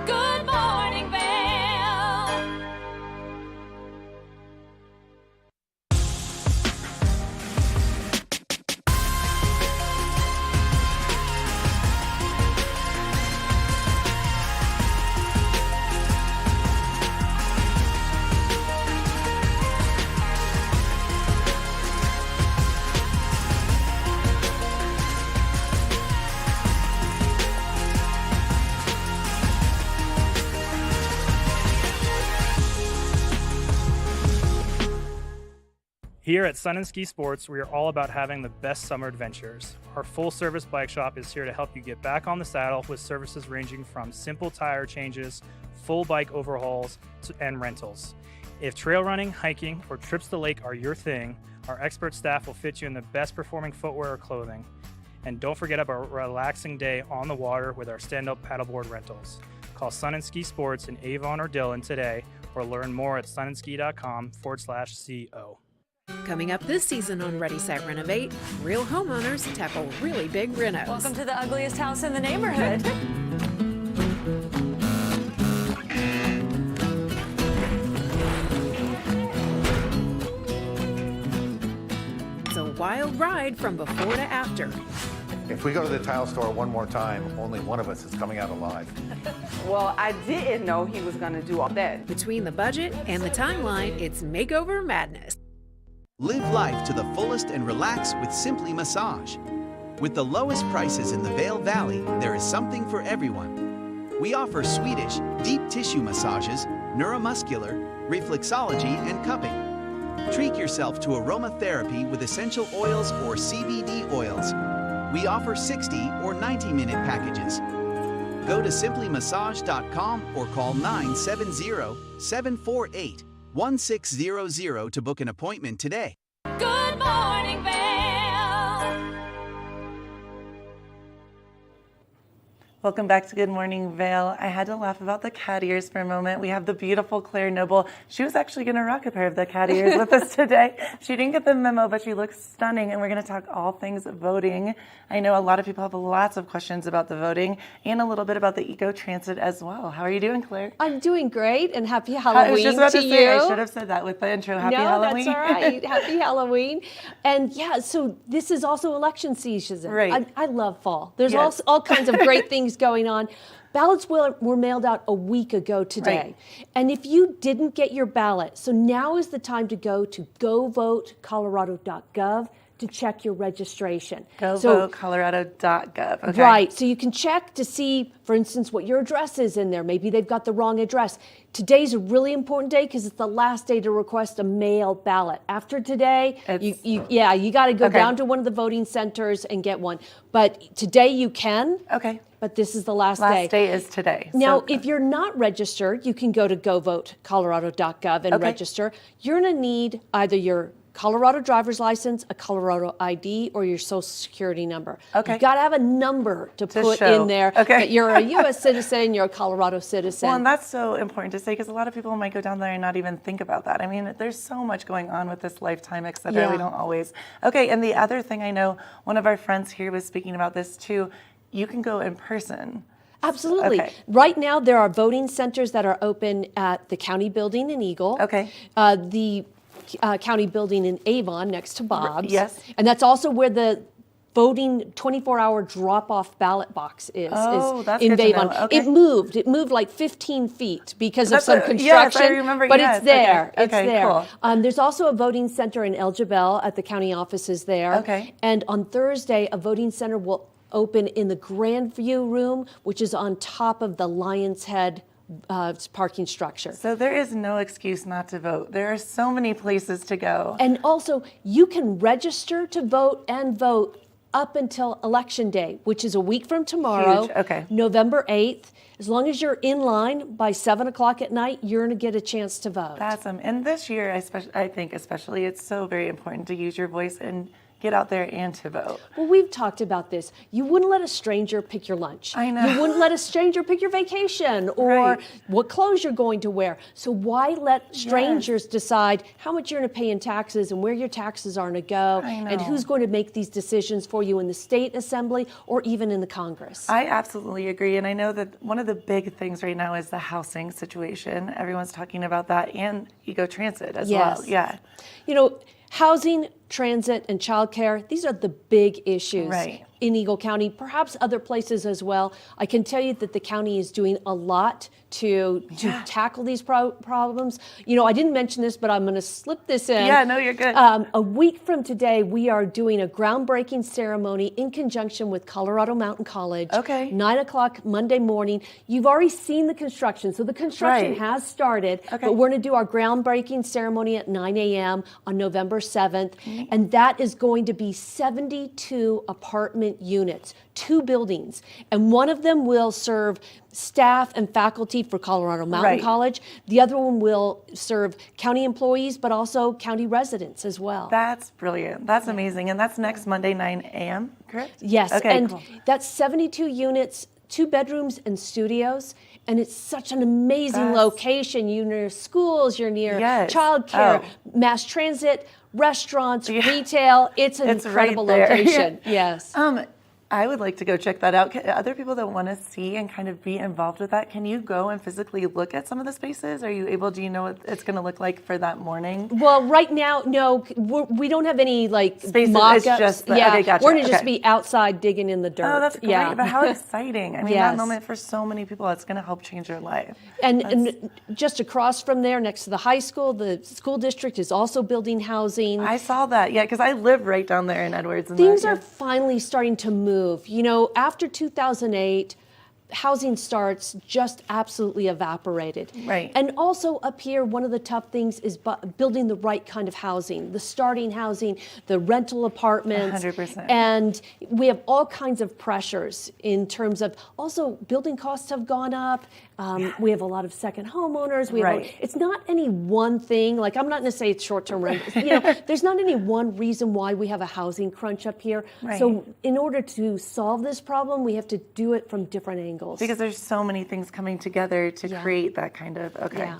Good morning, Vail. Here at Sun and Ski Sports, we are all about having the best summer adventures. Our full-service bike shop is here to help you get back on the saddle with services ranging from simple tire changes, full bike overhauls, and rentals. If trail running, hiking, or trips to the lake are your thing, our expert staff will fit you in the best performing footwear or clothing. And don't forget about a relaxing day on the water with our stand-up paddleboard rentals. Call Sun and Ski Sports in Avon or Dillon today or learn more at sunandski.com/CO. Coming up this season on Ready, Set, Renovate, real homeowners tackle really big renos. Welcome to the ugliest house in the neighborhood. It's a wild ride from before to after. If we go to the tile store one more time, only one of us is coming out alive. Well, I didn't know he was going to do all that. Between the budget and the timeline, it's makeover madness. Live life to the fullest and relax with Simply Massage. With the lowest prices in the Vail Valley, there is something for everyone. We offer Swedish, deep tissue massages, neuromuscular, reflexology, and cupping. Treat yourself to aromatherapy with essential oils or CBD oils. We offer 60 or 90-minute packages. Go to simplymassage.com or call 970-748-1600 to book an appointment today. Good morning, Vail. Welcome back to Good Morning Vail. I had to laugh about the cat ears for a moment. We have the beautiful Claire Noble. She was actually going to rock a pair of the cat ears with us today. She didn't get the memo, but she looks stunning, and we're going to talk all things voting. I know a lot of people have lots of questions about the voting and a little bit about the eco-transit as well. How are you doing, Claire? I'm doing great, and happy Halloween I was just about to you. say, I should have said that with the intro. Happy Halloween. No, that's all right. Happy Halloween. And yeah, so this is also election season. Right. I love fall. There's Yes. all kinds of great things going on. Ballots were mailed out a week ago today. Right. And if you didn't get your ballot, so now is the time to go to govotecolorado.gov to check your registration. GoVoteColorado.gov. Okay. Right, so you can check to see, for instance, what your address is in there. Maybe they've got the wrong address. Today's a really important day because it's the last day to request a mail ballot. After today, you got to go down to one of the voting centers and get one. But today you can. Okay. But this is the last day. Last day is today. Now, So if you're not registered, you can go to govotecolorado.gov and register. You're going to need either your Colorado driver's license, a Colorado ID, or your social security number. Okay. You've got to have a number to put show. in there Okay. that you're a U.S. citizen, you're a Colorado citizen. Well, and that's so important to say because a lot of people might go down there and not even think about that. I mean, there's so much going on with this lifetime, et cetera. Yeah. We don't always. Okay, and the other thing I know, one of our friends here was speaking about this too. You can go in person. Absolutely. Okay. Right now, there are voting centers that are open at the county building in Eagle. Okay. The county building in Avon next to Bob's. Yes. And that's also where the voting 24-hour drop-off ballot box is that's in good to Avon. know. Okay. It moved like 15 feet because of some construction. Yes, I remember. But Yes. it's there. Okay. It's Okay, there. cool. There's also a voting center in El Jebel at the county offices there. Okay. And on Thursday, a voting center will open in the Grandview room, which is on top of the Lion's Head parking structure. So there is no excuse not to vote. There are so many places to go. And also, you can register to vote and vote up until Election Day, which is a week from tomorrow, Huge. Okay. November 8th. As long as you're in line by 7 o'clock at night, you're going to get a chance to vote. That's and this year, I think especially, it's so very important to use your voice and get out there and to vote. Well, we've talked about this. You wouldn't let a stranger pick your lunch. I know. You wouldn't let a stranger pick your vacation or Right. what clothes you're going to wear. So why let strangers decide how much you're going to pay in taxes and where your taxes are going to go and who's going to make these decisions for you in the state assembly or even in the Congress? I absolutely agree. And I know that one of the big things right now is the housing situation. Everyone's talking about that, and Eco Transit as well. Yeah. You know, housing, transit, and childcare, these are the big issues in Eagle County, perhaps other places as well. I can tell you that the county is doing a lot to tackle these problems. You know, I didn't mention this, but I'm going to slip this in. Yeah, no, you're good. A week from today, we are doing a groundbreaking ceremony in conjunction with Colorado Mountain College. Okay. 9 o'clock Monday morning. You've already seen the construction, so the construction has started, but we're going to do our groundbreaking ceremony at 9 a.m. on November 7th, and that is going to be 72 apartment units, 2 buildings, and one of them will serve staff and faculty for Colorado Mountain College. The other one will serve county employees, but also county residents as well. That's brilliant. That's amazing. And that's next Monday, 9 a.m., correct? Yes, Okay, and cool. that's 72 units, 2 bedrooms and studios, and it's such an amazing location. You're near schools, you're near childcare, mass transit, restaurants, retail. It's an incredible right there. location. Yes. I would like to go check that out. Other people that want to see and kind of be involved with that, can you go and physically look at some of the spaces? Are you able, do you know what it's going to look like for that morning? Well, right now, no, we don't have any Spaces, mock-ups. it's just okay, gotcha. We're going to just be outside digging in the dirt. Oh, that's great. But how exciting. I mean, that moment for so many people, it's going to help change their life. And just across from there, next to the high school, the school district is also building housing. I saw that, because I live right down there in Edwards. And Things are finally starting to move. You know, after 2008, housing starts just absolutely evaporated. Right. And also up here, one of the tough things is building the right kind of housing, the starting housing, the rental apartments. 100%. And we have all kinds of pressures in terms of also building costs have gone up. We have a lot of second homeowners. It's not any one thing. Like, I'm not going to say it's short-term rentals. You know, there's not any one reason why we have a housing crunch up here. Right. So in order to solve this problem, we have to do it from different angles. Because there's so many things coming together to create that kind of,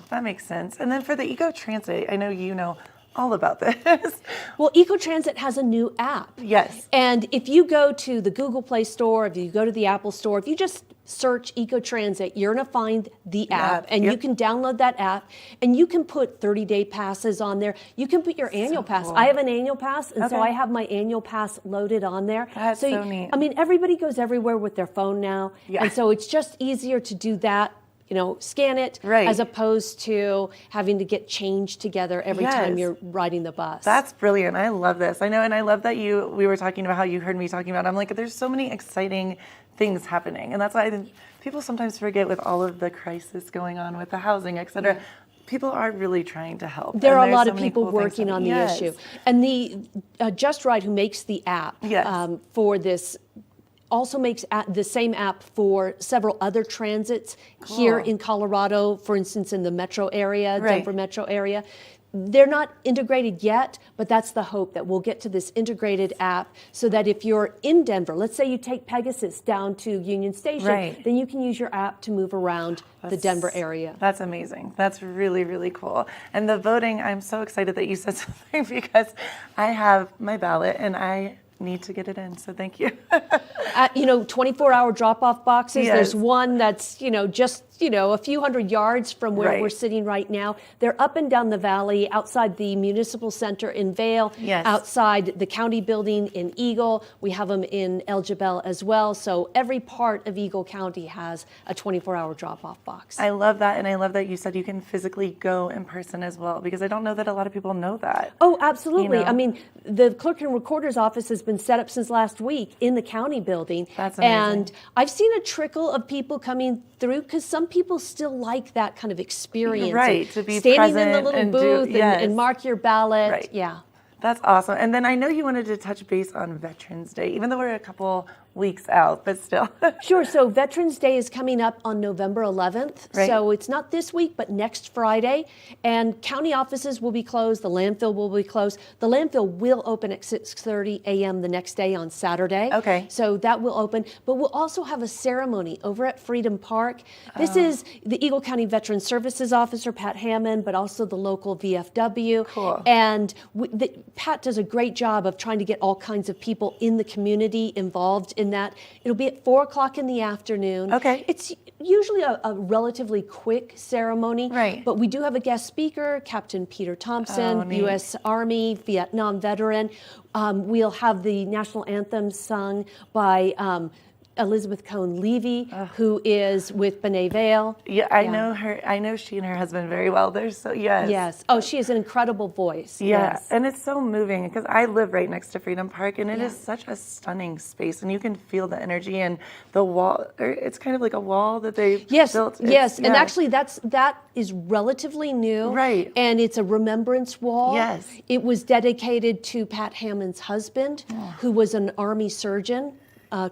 that makes sense. And then for the Eco Transit, I know you know all about this. Well, Eco Transit has a new app. Yes. And if you go to the Google Play Store, if you go to the Apple Store, if you just search Eco Transit, you're going to find the app, and you can download that app, and you can put 30-day passes on there. You can put your annual pass. Cool. I have an annual pass, and so I have my annual pass loaded on there. That's so neat. I mean, everybody goes everywhere with their phone now, and so it's just easier to do that. You know, scan it as opposed to having to get change together every time you're riding the bus. That's brilliant. I love this. I know, and I love that we were talking about how you heard me talking about it. I'm like, there's so many exciting things happening. And that's why I think people sometimes forget with all of the crisis going on with the housing, et cetera. People are really trying to help. There are a lot of people working on the issue. And the Just Ride, who makes the app for this, also makes the same app for several other transits here in Colorado, for instance, in the metro area, Denver metro area. They're not integrated yet, but that's the hope, that we'll get to this integrated app so that if you're in Denver, let's say you take Pegasus down to Union Station, then you can use your app to move around the Denver area. That's amazing. That's really, really cool. And the voting, I'm so excited that you said something because I have my ballot and I need to get it in, so thank you. 24-hour drop-off boxes. There's one that's, just, a few hundred yards from where we're sitting right now. They're up and down the valley, outside the municipal center in Vail, outside the county building in Eagle. We have them in El Jebel as well. So every part of Eagle County has a 24-hour drop-off box. I love that, and I love that you said you can physically go in person as well, because I don't know that a lot of people know that. Oh, absolutely. I mean, the clerk and recorder's office has been set up since last week in the county building. That's amazing. And I've seen a trickle of people coming through, because some people still like that kind of experience. Right, to be standing present in the little and booth do, and mark your ballot. Right. Yeah. That's awesome. And then I know you wanted to touch base on Veterans Day, even though we're a couple weeks out, but still. Sure. So Veterans Day is coming up on November 11th. Right. So it's not this week, but next Friday. And county offices will be closed. The landfill will be closed. The landfill will open at 6:30 a.m. the next day on Saturday. Okay. So that will open. But we'll also have a ceremony over at Freedom Park. This is the Eagle County Veteran Services Officer, Pat Hammond, but also the local VFW. Cool. And Pat does a great job of trying to get all kinds of people in the community involved in that. It'll be at 4 o'clock in the afternoon. Okay. It's usually a relatively quick ceremony. Right. But we do have a guest speaker, Captain Peter Thompson, Oh, neat. U.S. Army, Vietnam veteran. We'll have the national anthem sung by Elizabeth Cohn Levy, who is with B'nai Vail. Yeah, I know her. I know she and her husband very well. They're so, yes. Yes. Oh, she has an incredible voice. Yeah, Yes. and it's so moving because I live right next to Freedom Park, and it Yeah. is such a stunning space, and you can feel the energy and the wall. It's kind of like a wall that they built. Yes, and yeah. actually that is relatively new. Right. And it's a remembrance wall. Yes. It was dedicated to Pat Hammond's husband, who was an Army surgeon.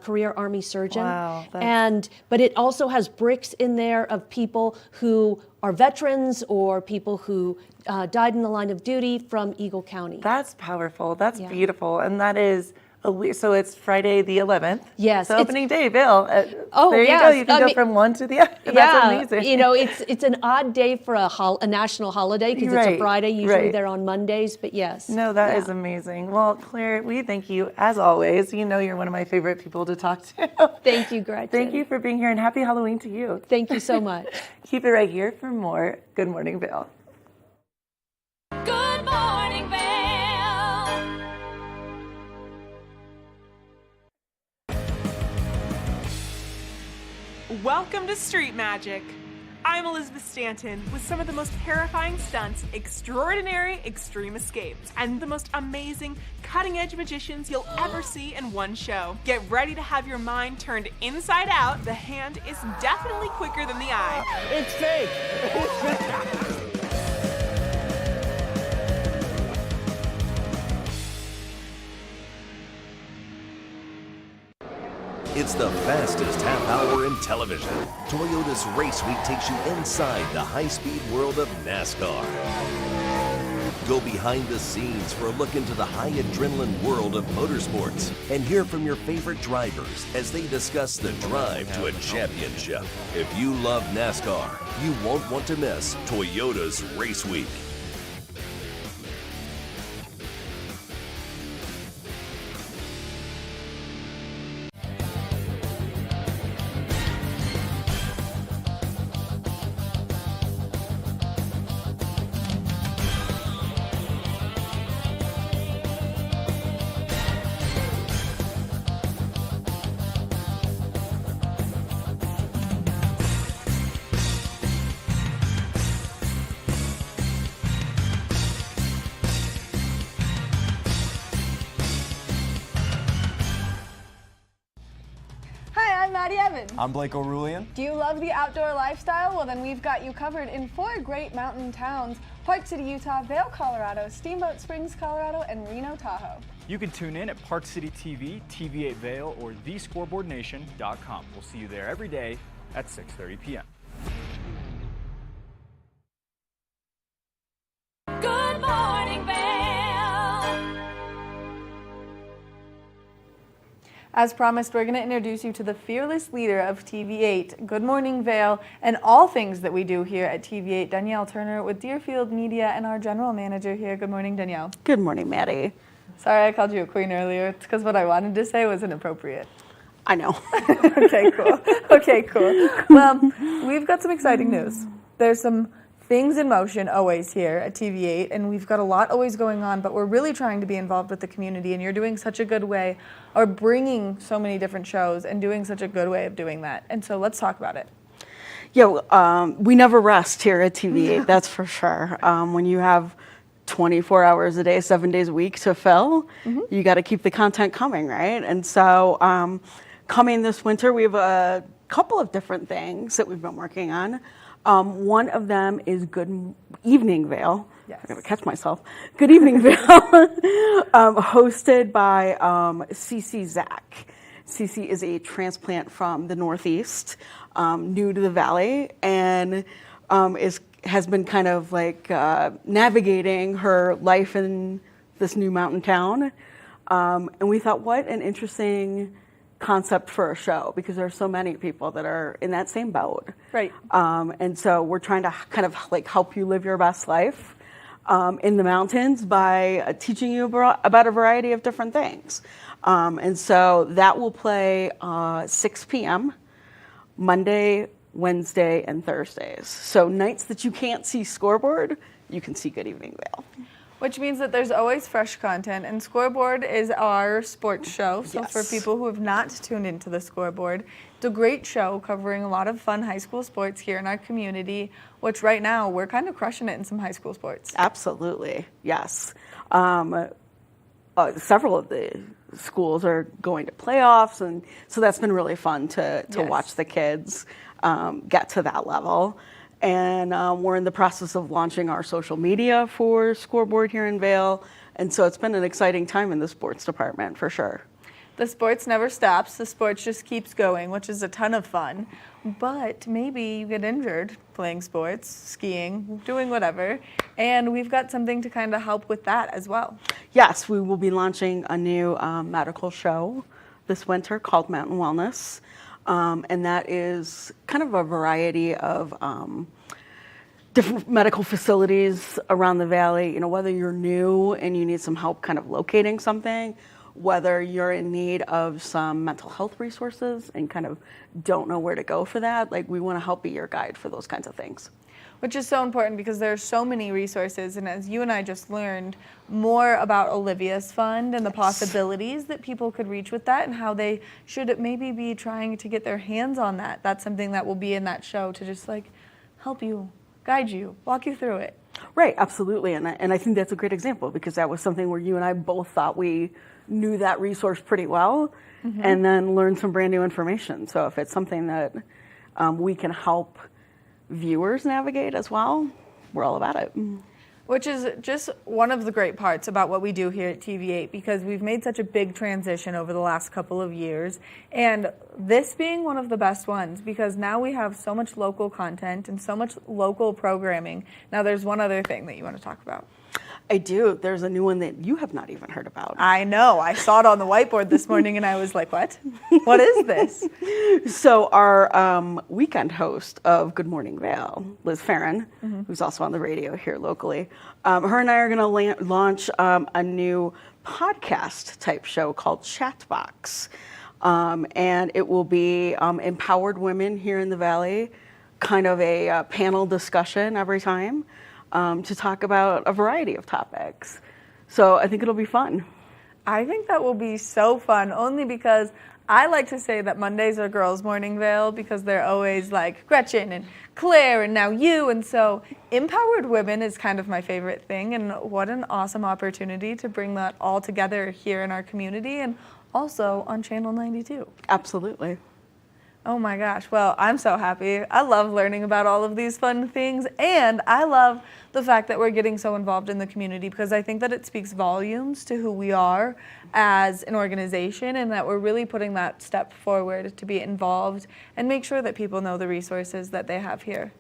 Career Army surgeon. Wow, that's- But it also has bricks in there of people who are veterans or people who died in the line of duty from Eagle County. That's powerful. That's Yeah. beautiful, and that is so it's Friday the 11th. Yes, So it's- opening day, Vail. Oh, there you yes. go. You can I go mean- from one to the other. That's Yeah, amazing. you know, it's an odd day for a national holiday because it's a Right, Friday. Usually right. they're on Mondays, but yes. No, that is Yeah. amazing. Well, Claire, we thank you as always. You know you're one of my favorite people to talk to. Thank you, Gretchen. Thank you for being here, and happy Halloween to you. Thank you so much. Keep it right here for more Good Morning Vail. Good morning, Vail. Welcome to Street Magic. I'm Elizabeth Stanton with some of the most terrifying stunts, extraordinary extreme escapes, and the most amazing cutting-edge magicians you'll ever see in one show. Get ready to have your mind turned inside out. The hand is definitely quicker than the eye. It's fake. It's the fastest half hour in television. Toyota's Race Week takes you inside the high-speed world of NASCAR. Go behind the scenes for a look into the high adrenaline world of motorsports and hear from your favorite drivers as they discuss the drive to a championship. If you love NASCAR, you won't want to miss Toyota's Race Week. Hi, I'm Maddie Evans. I'm Blake O'Rulian. Do you love the outdoor lifestyle? Well, then we've got you covered in 4 great mountain towns: Park City, Utah, Vail, Colorado, Steamboat Springs, Colorado, and Reno, Tahoe. You can tune in at Park City TV, TV8 Vail, or thescoreboardnation.com. We'll see you there every day at 6:30 p.m. Good morning, Vail. As promised, we're going to introduce you to the fearless leader of TV8, Good Morning Vail, and all things that we do here at TV8, Danielle Turner with Deerfield Media and our general manager here. Good morning, Danielle. Good morning, Maddie. Sorry I called you a queen earlier. It's because what I wanted to say was inappropriate. I know. Okay, cool. Okay, cool. Well, we've got some exciting news. There's some things in motion always here at TV8, and we've got a lot always going on, but we're really trying to be involved with the community, and you're doing such a good way, or bringing so many different shows and doing such a good way of doing that. And so let's talk about it. Yeah, we never rest here at TV8, that's for sure. When you have 24 hours a day, 7 days a week to fill, you got to keep the content coming, right? And so coming this winter, we have a couple of different things that we've been working on. One of them is Good Evening Vail. Yes. I gotta catch myself. Good evening, Vail. Hosted by Cece Zach. Cece is a transplant from the Northeast, new to the Valley, and has been kind of like navigating her life in this new mountain town. And we thought, what an interesting concept for a show, because there are so many people that are in that same boat. Right. And so we're trying to kind of like help you live your best life in the mountains by teaching you about a variety of different things. And so that will play 6 p.m. Monday, Wednesday, and Thursdays. So nights that you can't see Scoreboard, you can see Good Evening Vail. Which means that there's always fresh content, and Scoreboard is our sports show. So Yes. for people who have not tuned into the Scoreboard, it's a great show covering a lot of fun high school sports here in our community, which right now we're kind of crushing it in some high school sports. Absolutely, yes. Several of the schools are going to playoffs, and so that's been really fun to Yes. watch the kids get to that level. And we're in the process of launching our social media for Scoreboard here in Vail, and so it's been an exciting time in the sports department for sure. The sports never stops. The sports just keeps going, which is a ton of fun. But maybe you get injured playing sports, skiing, doing whatever, and we've got something to kind of help with that as well. Yes, we will be launching a new medical show this winter called Mountain Wellness. And that is kind of a variety of different medical facilities around the valley. You know, whether you're new and you need some help kind of locating something, whether you're in need of some mental health resources and kind of don't know where to go for that, like we want to help be your guide for those kinds of things. Which is so important because there are so many resources, and as you and I just learned more about Olivia's Fund and the possibilities that people could reach with that and how they should maybe be trying to get their hands on that. That's something that will be in that show to just like help you, guide you, walk you through it. Right, absolutely, and I think that's a great example because that was something where you and I both thought we knew that resource pretty well, and then learned some brand new information. So if it's something that we can help viewers navigate as well, we're all about it. Which is just one of the great parts about what we do here at TV8, because we've made such a big transition over the last couple of years, and this being one of the best ones because now we have so much local content and so much local programming. Now there's one other thing that you want to talk about. I do. There's a new one that you have not even heard about. I know. I saw it on the whiteboard this morning and I was like, what? What is this? So our weekend host of Good Morning Vail, Liz Farron, who's also on the radio here locally, her and I are going to launch a new podcast type show called Chatbox. And it will be empowered women here in the Valley, kind of a panel discussion every time. To talk about a variety of topics. So I think it'll be fun. I think that will be so fun, only because I like to say that Mondays are girls' morning Vail because they're always like Gretchen and Claire and now you. And so empowered women is kind of my favorite thing. And what an awesome opportunity to bring that all together here in our community and also on Channel 92. Absolutely. Oh my gosh, well, I'm so happy. I love learning about all of these fun things, and I love the fact that we're getting so involved in the community because I think that it speaks volumes to who we are as an organization and that we're really putting that step forward to be involved and make sure that people know the resources that they have here.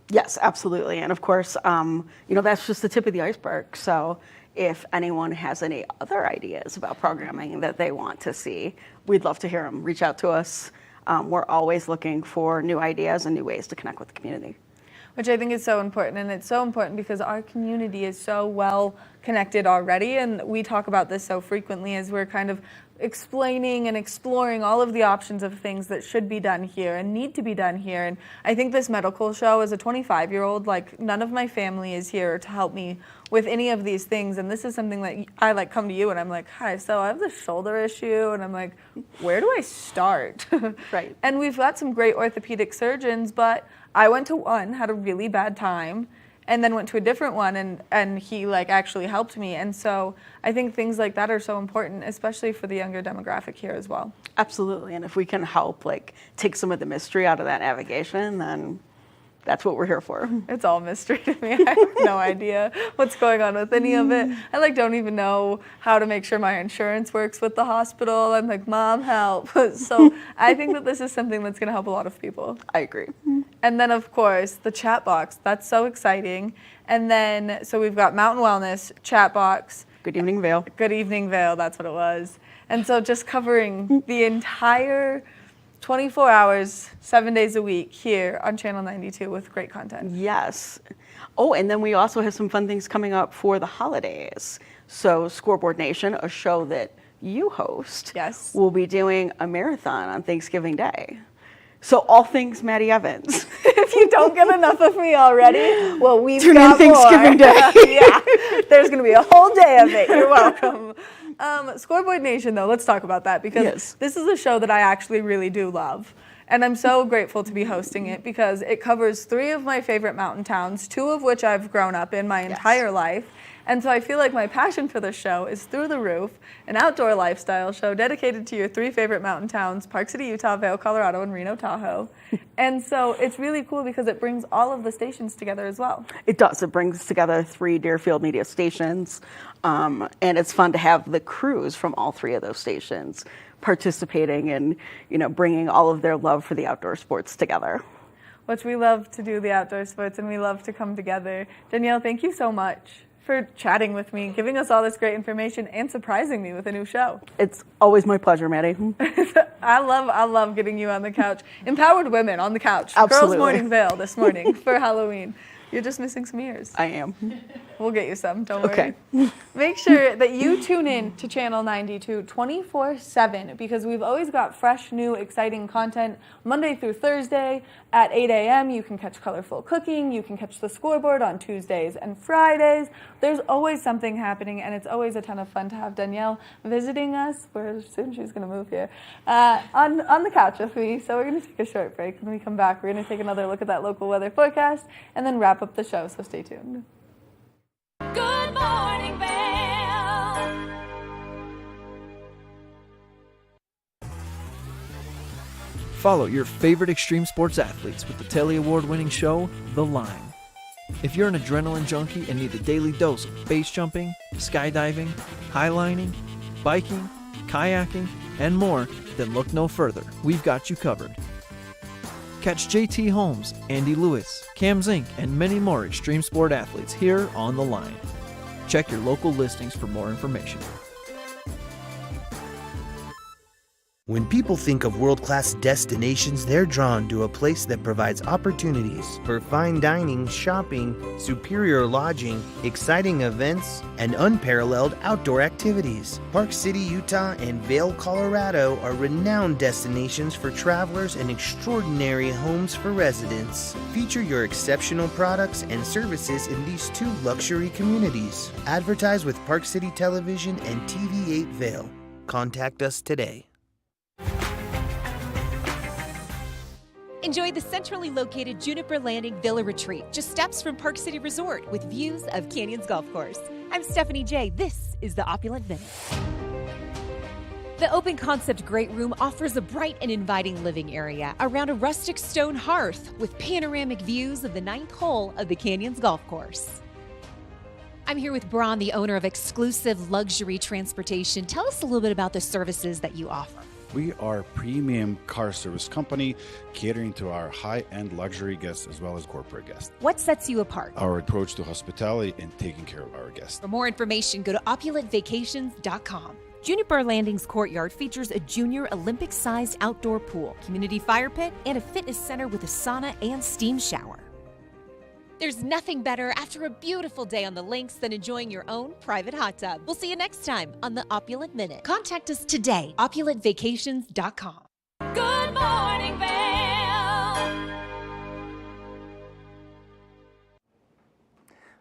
Yes, absolutely. And of course, that's just the tip of the iceberg. So if anyone has any other ideas about programming that they want to see, we'd love to hear them. Reach out to us. We're always looking for new ideas and new ways to connect with the community. Which I think is so important, and it's so important because our community is so well connected already, and we talk about this so frequently as we're kind of explaining and exploring all of the options of things that should be done here and need to be done here. And I think this medical show, as a 25-year-old, like none of my family is here to help me with any of these things. And this is something that I like come to you and I'm like, hi, so I have this shoulder issue. And I'm like, where do I start? Right. And we've got some great orthopedic surgeons, but I went to one, had a really bad time, and then went to a different one and he like actually helped me. And so I think things like that are so important, especially for the younger demographic here as well. Absolutely. And if we can help like take some of the mystery out of that navigation, then that's what we're here for. It's all mystery to me. I have no idea what's going on with any of it. I don't even know how to make sure my insurance works with the hospital. I'm like, Mom, help. So I think that this is something that's going to help a lot of people. I agree. And then, of course, the chat box. That's so exciting. And then, so we've got Mountain Wellness, chat box. Good evening, Vail. Good evening, Vail. That's what it was. And so just covering the entire 24 hours, 7 days a week here on Channel 92 with great content. Yes. Oh, and then we also have some fun things coming up for the holidays. So Scoreboard Nation, a show that you host, yes, will be doing a marathon on Thanksgiving Day. So all things Maddie Evans. If you don't get enough of me already, well, we've Tune got in Thanksgiving more. Day. Yeah, there's going to be a whole day of it. You're welcome. Scoreboard Nation, though, let's talk about that because this is a show that I actually really do love. And I'm so grateful to be hosting it because it covers 3 of my favorite mountain towns, 2 of which I've grown up in my entire life. And so I feel like my passion for this show is through the roof, an outdoor lifestyle show dedicated to your 3 favorite mountain towns, Park City, Utah, Vail, Colorado, and Reno, Tahoe. And so it's really cool because it brings all of the stations together as well. It does. It brings together 3 Deerfield media stations. And it's fun to have the crews from all 3 of those stations participating and, bringing all of their love for the outdoor sports together. Which we love to do the outdoor sports and we love to come together. Danielle, thank you so much for chatting with me, giving us all this great information, and surprising me with a new show. It's always my pleasure, Maddie. I love getting you on the couch. Empowered women on the couch. Absolutely. Girls Morning Vail this morning for Halloween. You're just missing some ears. I am. We'll get you some, don't worry. Okay. Make sure that you tune in to Channel 92 24/7 because we've always got fresh, new, exciting content Monday through Thursday at 8 a.m. You can catch Colorful Cooking. You can catch The Scoreboard on Tuesdays and Fridays. There's always something happening, and it's always a ton of fun to have Danielle visiting us. Soon she's going to move here. On the couch with me. So we're going to take a short break. When we come back, we're going to take another look at that local weather forecast and then wrap up the show, so stay tuned. Good morning, Vail. Follow your favorite extreme sports athletes with the Telly Award-winning show, The Line. If you're an adrenaline junkie and need a daily dose of base jumping, skydiving, highlining, biking, kayaking, and more, then look no further. We've got you covered. Catch JT Holmes, Andy Lewis, Cam Zink, and many more extreme sport athletes here on The Line. Check your local listings for more information. When people think of world-class destinations, they're drawn to a place that provides opportunities for fine dining, shopping, superior lodging, exciting events, and unparalleled outdoor activities. Park City, Utah, and Vail, Colorado are renowned destinations for travelers and extraordinary homes for residents. Feature your exceptional products and services in these 2 luxury communities. Advertise with Park City Television and TV8 Vail. Contact us today. Enjoy the centrally located Juniper Landing Villa Retreat, just steps from Park City Resort with views of Canyons Golf Course. I'm Stephanie J. This is the Opulent Minute. The open concept Great Room offers a bright and inviting living area around a rustic stone hearth with panoramic views of the 9th hole of the Canyons Golf Course. I'm here with Braun, the owner of Exclusive Luxury Transportation. Tell us a little bit about the services that you offer. We are a premium car service company catering to our high-end luxury guests as well as corporate guests. What sets you apart? Our approach to hospitality and taking care of our guests. For more information, go to opulentvacations.com. Juniper Landing's courtyard features a junior Olympic-sized outdoor pool, community fire pit, and a fitness center with a sauna and steam shower. There's nothing better after a beautiful day on the links than enjoying your own private hot tub. We'll see you next time on the Opulent Minute. Contact us today, opulentvacations.com. Good morning, Vail.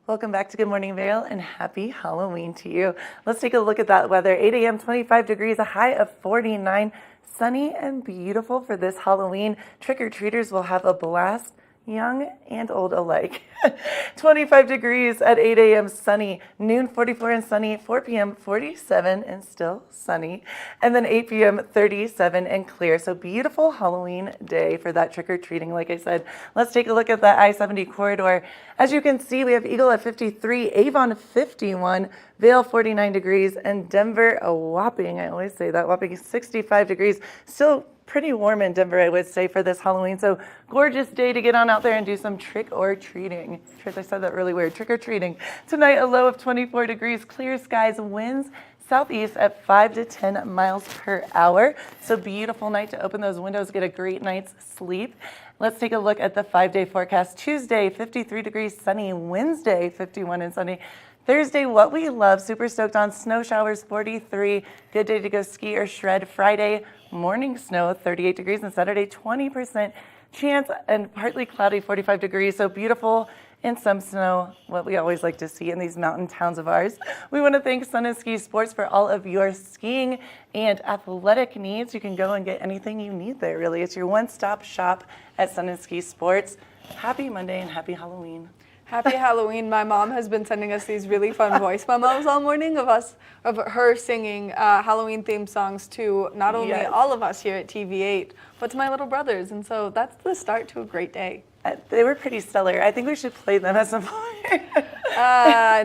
Welcome back to Good Morning Vail and happy Halloween to you. Let's take a look at that weather. 8 a.m., 25 degrees, a high of 49. Sunny and beautiful for this Halloween. Trick-or-treaters will have a blast. young and old alike. 25 degrees at 8 a.m. sunny, noon 44 and sunny, 4 p.m. 47 and still sunny, and then 8 p.m. 37 and clear. So beautiful Halloween day for that trick-or-treating, like I said. Let's take a look at that I-70 corridor. As you can see, we have Eagle at 53, Avon 51, Vail 49 degrees, and Denver a whopping, I always say that, whopping 65 degrees. Still pretty warm in Denver, I would say, for this Halloween. So gorgeous day to get on out there and do some trick-or-treating. I said that really weird, trick-or-treating. Tonight, a low of 24 degrees, clear skies, winds southeast at 5 to 10 miles per hour. So beautiful night to open those windows, get a great night's sleep. Let's take a look at the 5-day forecast. Tuesday, 53 degrees, sunny. Wednesday, 51 and sunny. Thursday, what we love, super stoked on snow showers, 43. Good day to go ski or shred. Friday, morning snow, 38 degrees. And Saturday, 20% chance and partly cloudy, 45 degrees. So beautiful and some snow, what we always like to see in these mountain towns of ours. We want to thank Sun and Ski Sports for all of your skiing and athletic needs. You can go and get anything you need there, really. It's your one-stop shop at Sun and Ski Sports. Happy Monday and happy Halloween. Happy Halloween. My mom has been sending us these really fun voice memos all morning of her singing Halloween themed songs to not only all of us here at TV8, but to my little brothers. And so that's the start to a great day. They were pretty stellar. I think we should play them at some point.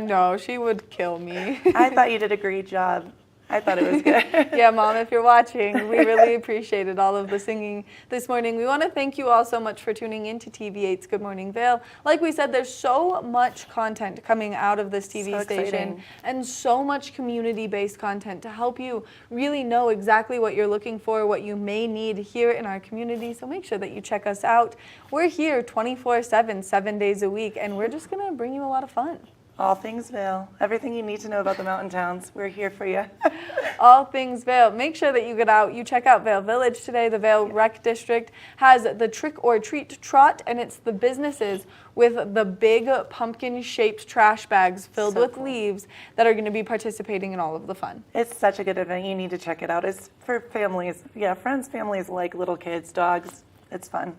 No, she would kill me. I thought you did a great job. I thought it was good. Yeah, Mom, if you're watching, we really appreciated all of the singing this morning. We want to thank you all so much for tuning in to TV8's Good Morning Vail. Like we said, there's so much content coming out of this TV station and so much community-based content to help you really know exactly what you're looking for, what you may need here in our community. So make sure that you check us out. We're here 24/7, 7 days a week, and we're just going to bring you a lot of fun. All things Vail. Everything you need to know about the mountain towns. We're here for you. All things Vail. Make sure that you get out. You check out Vail Village today. The Vail Rec District has the Trick or Treat Trot, and it's the businesses with the big pumpkin-shaped trash bags filled with leaves that are going to be participating in all of the fun. It's such a good event. You need to check it out. It's for families. Yeah, friends, families like little kids, dogs. It's fun.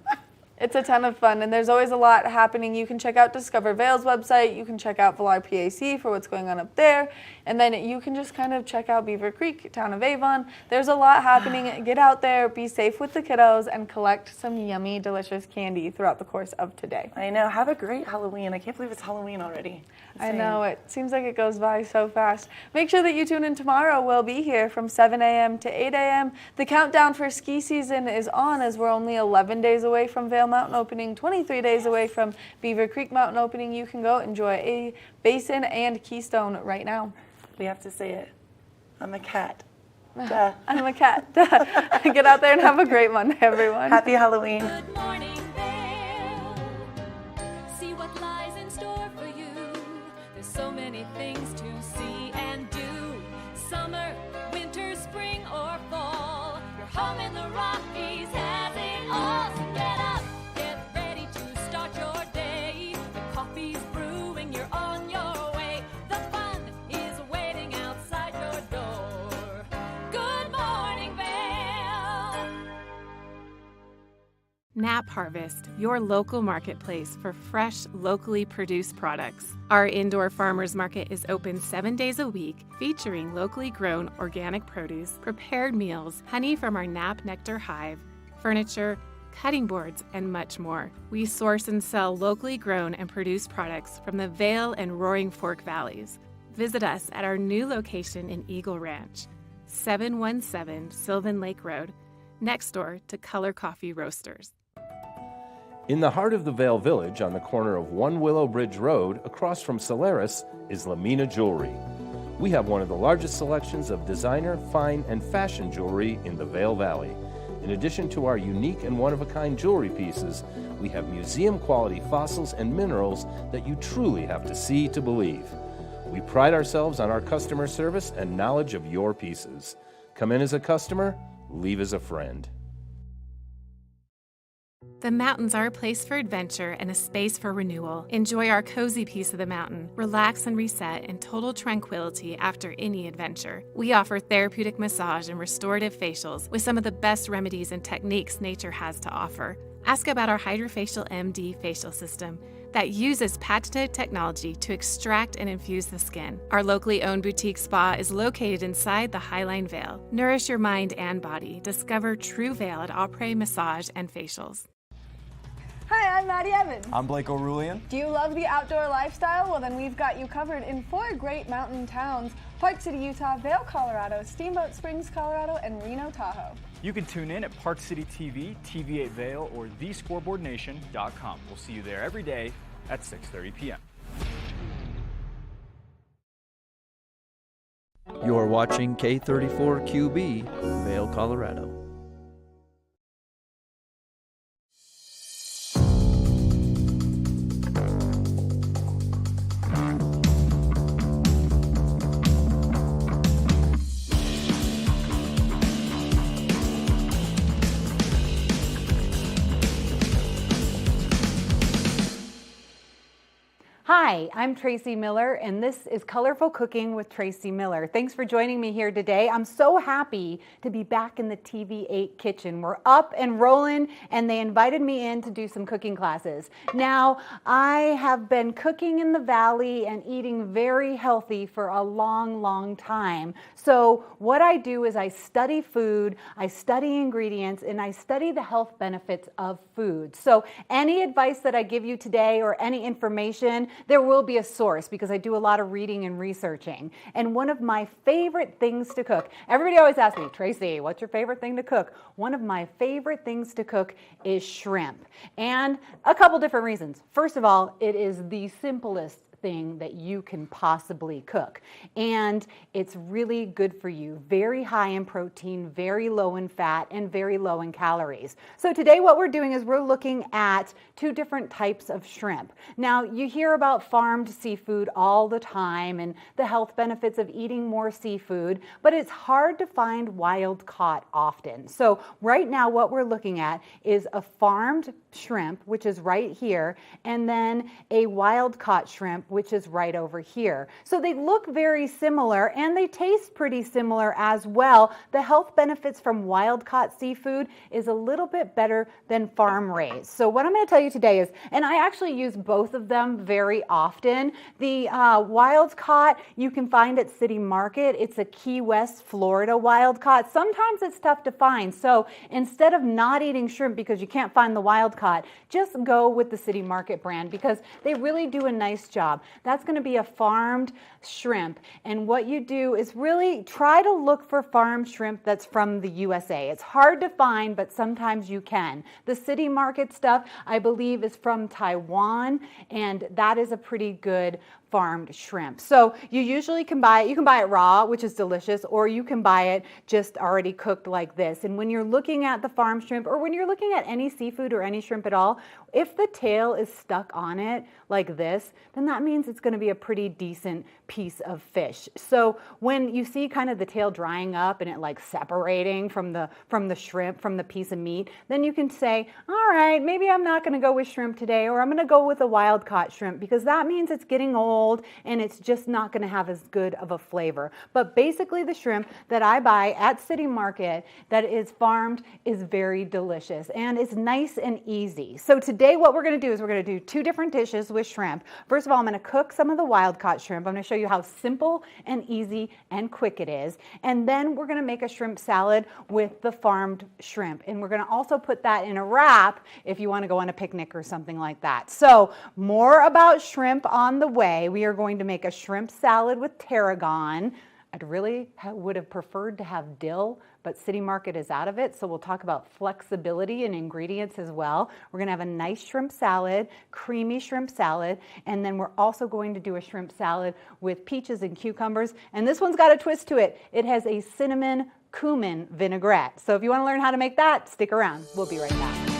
It's a ton of fun, and there's always a lot happening. You can check out Discover Vail's website. You can check out Valar PAC for what's going on up there, and then you can just kind of check out Beaver Creek, town of Avon. There's a lot happening. Get out there, be safe with the kiddos, and collect some yummy, delicious candy throughout the course of today. I know. Have a great Halloween. I can't believe it's Halloween already. I know. It seems like it goes by so fast. Make sure that you tune in tomorrow. We'll be here from 7 a.m. to 8 a.m. The countdown for ski season is on as we're only 11 days away from Vail Mountain opening, 23 days away from Beaver Creek Mountain opening. You can go enjoy a Basin and Keystone right now. We have to say it. I'm a cat. Duh. I'm a cat. Duh. Get out there and have a great Monday, everyone. Happy Halloween. Good morning, Vail. See what lies in store for you. There's so many things to see and do. Summer, winter, spring, or fall. Your home in the Rockies has it all. So get up, get ready to start your day. The coffee's brewing, you're on your way. The fun is waiting outside your door. Good morning, Vail. Nap Harvest, your local marketplace for fresh, locally produced products. Our indoor farmers market is open 7 days a week, featuring locally grown organic produce, prepared meals, honey from our Nap Nectar hive, furniture, cutting boards, and much more. We source and sell locally grown and produced products from the Vail and Roaring Fork Valleys. Visit us at our new location in Eagle Ranch, 717 Sylvan Lake Road, next door to Color Coffee Roasters. In the heart of the Vail Village, on the corner of One Willow Bridge Road, across from Solaris, is Lamina Jewelry. We have one of the largest selections of designer, fine, and fashion jewelry in the Vail Valley. In addition to our unique and one-of-a-kind jewelry pieces, we have museum-quality fossils and minerals that you truly have to see to believe. We pride ourselves on our customer service and knowledge of your pieces. Come in as a customer, leave as a friend. The mountains are a place for adventure and a space for renewal. Enjoy our cozy piece of the mountain. Relax and reset in total tranquility after any adventure. We offer therapeutic massage and restorative facials with some of the best remedies and techniques nature has to offer. Ask about our Hydrofacial MD facial system that uses patented technology to extract and infuse the skin. Our locally owned boutique spa is located inside the Highline Vail. Nourish your mind and body. Discover true Vail at Après Massage and Facials. Hi, I'm Maddie Evans. I'm Blake O'Rulian. Do you love the outdoor lifestyle? Well, then we've got you covered in 4 great mountain towns: Park City, Utah, Vail, Colorado, Steamboat Springs, Colorado, and Reno, Tahoe. You can tune in at Park City TV, TV8 Vail, or thescoreboardnation.com. We'll see you there every day at 6:30 p.m. You're watching K34QB, Vail, Colorado. Hi, I'm Tracy Miller, and this is Colorful Cooking with Tracy Miller. Thanks for joining me here today. I'm so happy to be back in the TV8 kitchen. We're up and rolling, and they invited me in to do some cooking classes. Now, I have been cooking in the Valley and eating very healthy for a long, long time. So what I do is I study food, I study ingredients, and I study the health benefits of food. So any advice that I give you today or any information, there will be a source because I do a lot of reading and researching. And one of my favorite things to cook, everybody always asks me, Tracy, what's your favorite thing to cook? One of my favorite things to cook is shrimp. And a couple different reasons. First of all, it is the simplest thing that you can possibly cook. And it's really good for you. Very high in protein, very low in fat, and very low in calories. So today what we're doing is we're looking at 2 different types of shrimp. Now, you hear about farmed seafood all the time and the health benefits of eating more seafood, but it's hard to find wild caught often. So right now what we're looking at is a farmed shrimp, which is right here, and then a wild caught shrimp, which is right over here. So they look very similar and they taste pretty similar as well. The health benefits from wild caught seafood is a little bit better than farm raised. So what I'm going to tell you today is, and I actually use both of them very often. The wild caught you can find at City Market. It's a Key West, Florida wild caught. Sometimes it's tough to find. So instead of not eating shrimp because you can't find the wild caught, just go with the City Market brand because they really do a nice job. That's going to be a farmed shrimp. And what you do is really try to look for farmed shrimp that's from the USA. It's hard to find, but sometimes you can. The City Market stuff, I believe, is from Taiwan, and that is a pretty good farmed shrimp. So you usually can buy it raw, which is delicious, or you can buy it just already cooked like this. And when you're looking at the farm shrimp, or when you're looking at any seafood or any shrimp at all, if the tail is stuck on it like this, then that means it's going to be a pretty decent piece of fish. So when you see kind of the tail drying up and it like separating from the shrimp, from the piece of meat, then you can say, all right, maybe I'm not going to go with shrimp today, or I'm going to go with a wild caught shrimp, because that means it's getting old and it's just not going to have as good of a flavor. But basically the shrimp that I buy at City Market that is farmed is very delicious and it's nice and easy. So today what we're going to do is we're going to do 2 different dishes with shrimp. First of all, I'm going to cook some of the wild caught shrimp. I'm going to show you how simple and easy and quick it is. And then we're going to make a shrimp salad with the farmed shrimp. And we're going to also put that in a wrap if you want to go on a picnic or something like that. So more about shrimp on the way. We are going to make a shrimp salad with tarragon. I really would have preferred to have dill, but City Market is out of it, so we'll talk about flexibility and ingredients as well. We're going to have a nice shrimp salad, creamy shrimp salad, and then we're also going to do a shrimp salad with peaches and cucumbers, and this one's got a twist to it. It has a cinnamon cumin vinaigrette. So if you want to learn how to make that, stick around. We'll be right back.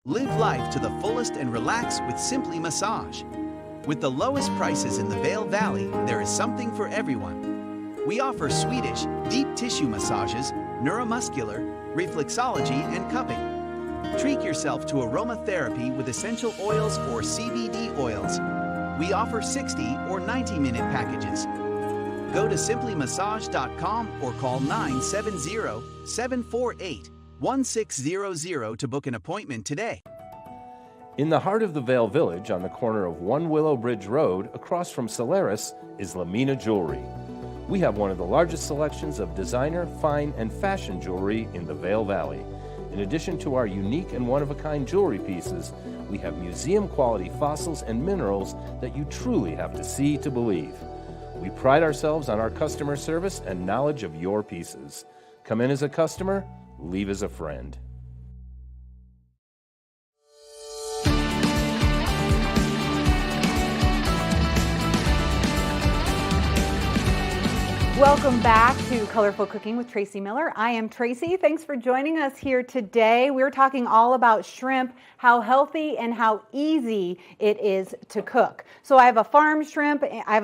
Live life to the fullest and relax with Simply Massage. With the lowest prices in the Vail Valley, there is something for everyone. We offer Swedish, deep tissue massages, neuromuscular, reflexology, and cupping. Treat yourself to aromatherapy with essential oils or CBD oils. We offer 60 or 90-minute packages. Go to simplymassage.com or call 970-748-1600 to book an appointment today. In the heart of the Vail Village, on the corner of One Willow Bridge Road, across from Solaris, is Lamina Jewelry. We have one of the largest selections of designer, fine, and fashion jewelry in the Vail Valley. In addition to our unique and one-of-a-kind jewelry pieces, we have museum-quality fossils and minerals that you truly have to see to believe. We pride ourselves on our customer service and knowledge of your pieces. Come in as a customer, leave as a friend. Welcome back to Colorful Cooking with Tracy Miller. I am Tracy. Thanks for joining us here today. We're talking all about shrimp, how healthy and how easy it is to cook. So I have a farm shrimp. I have a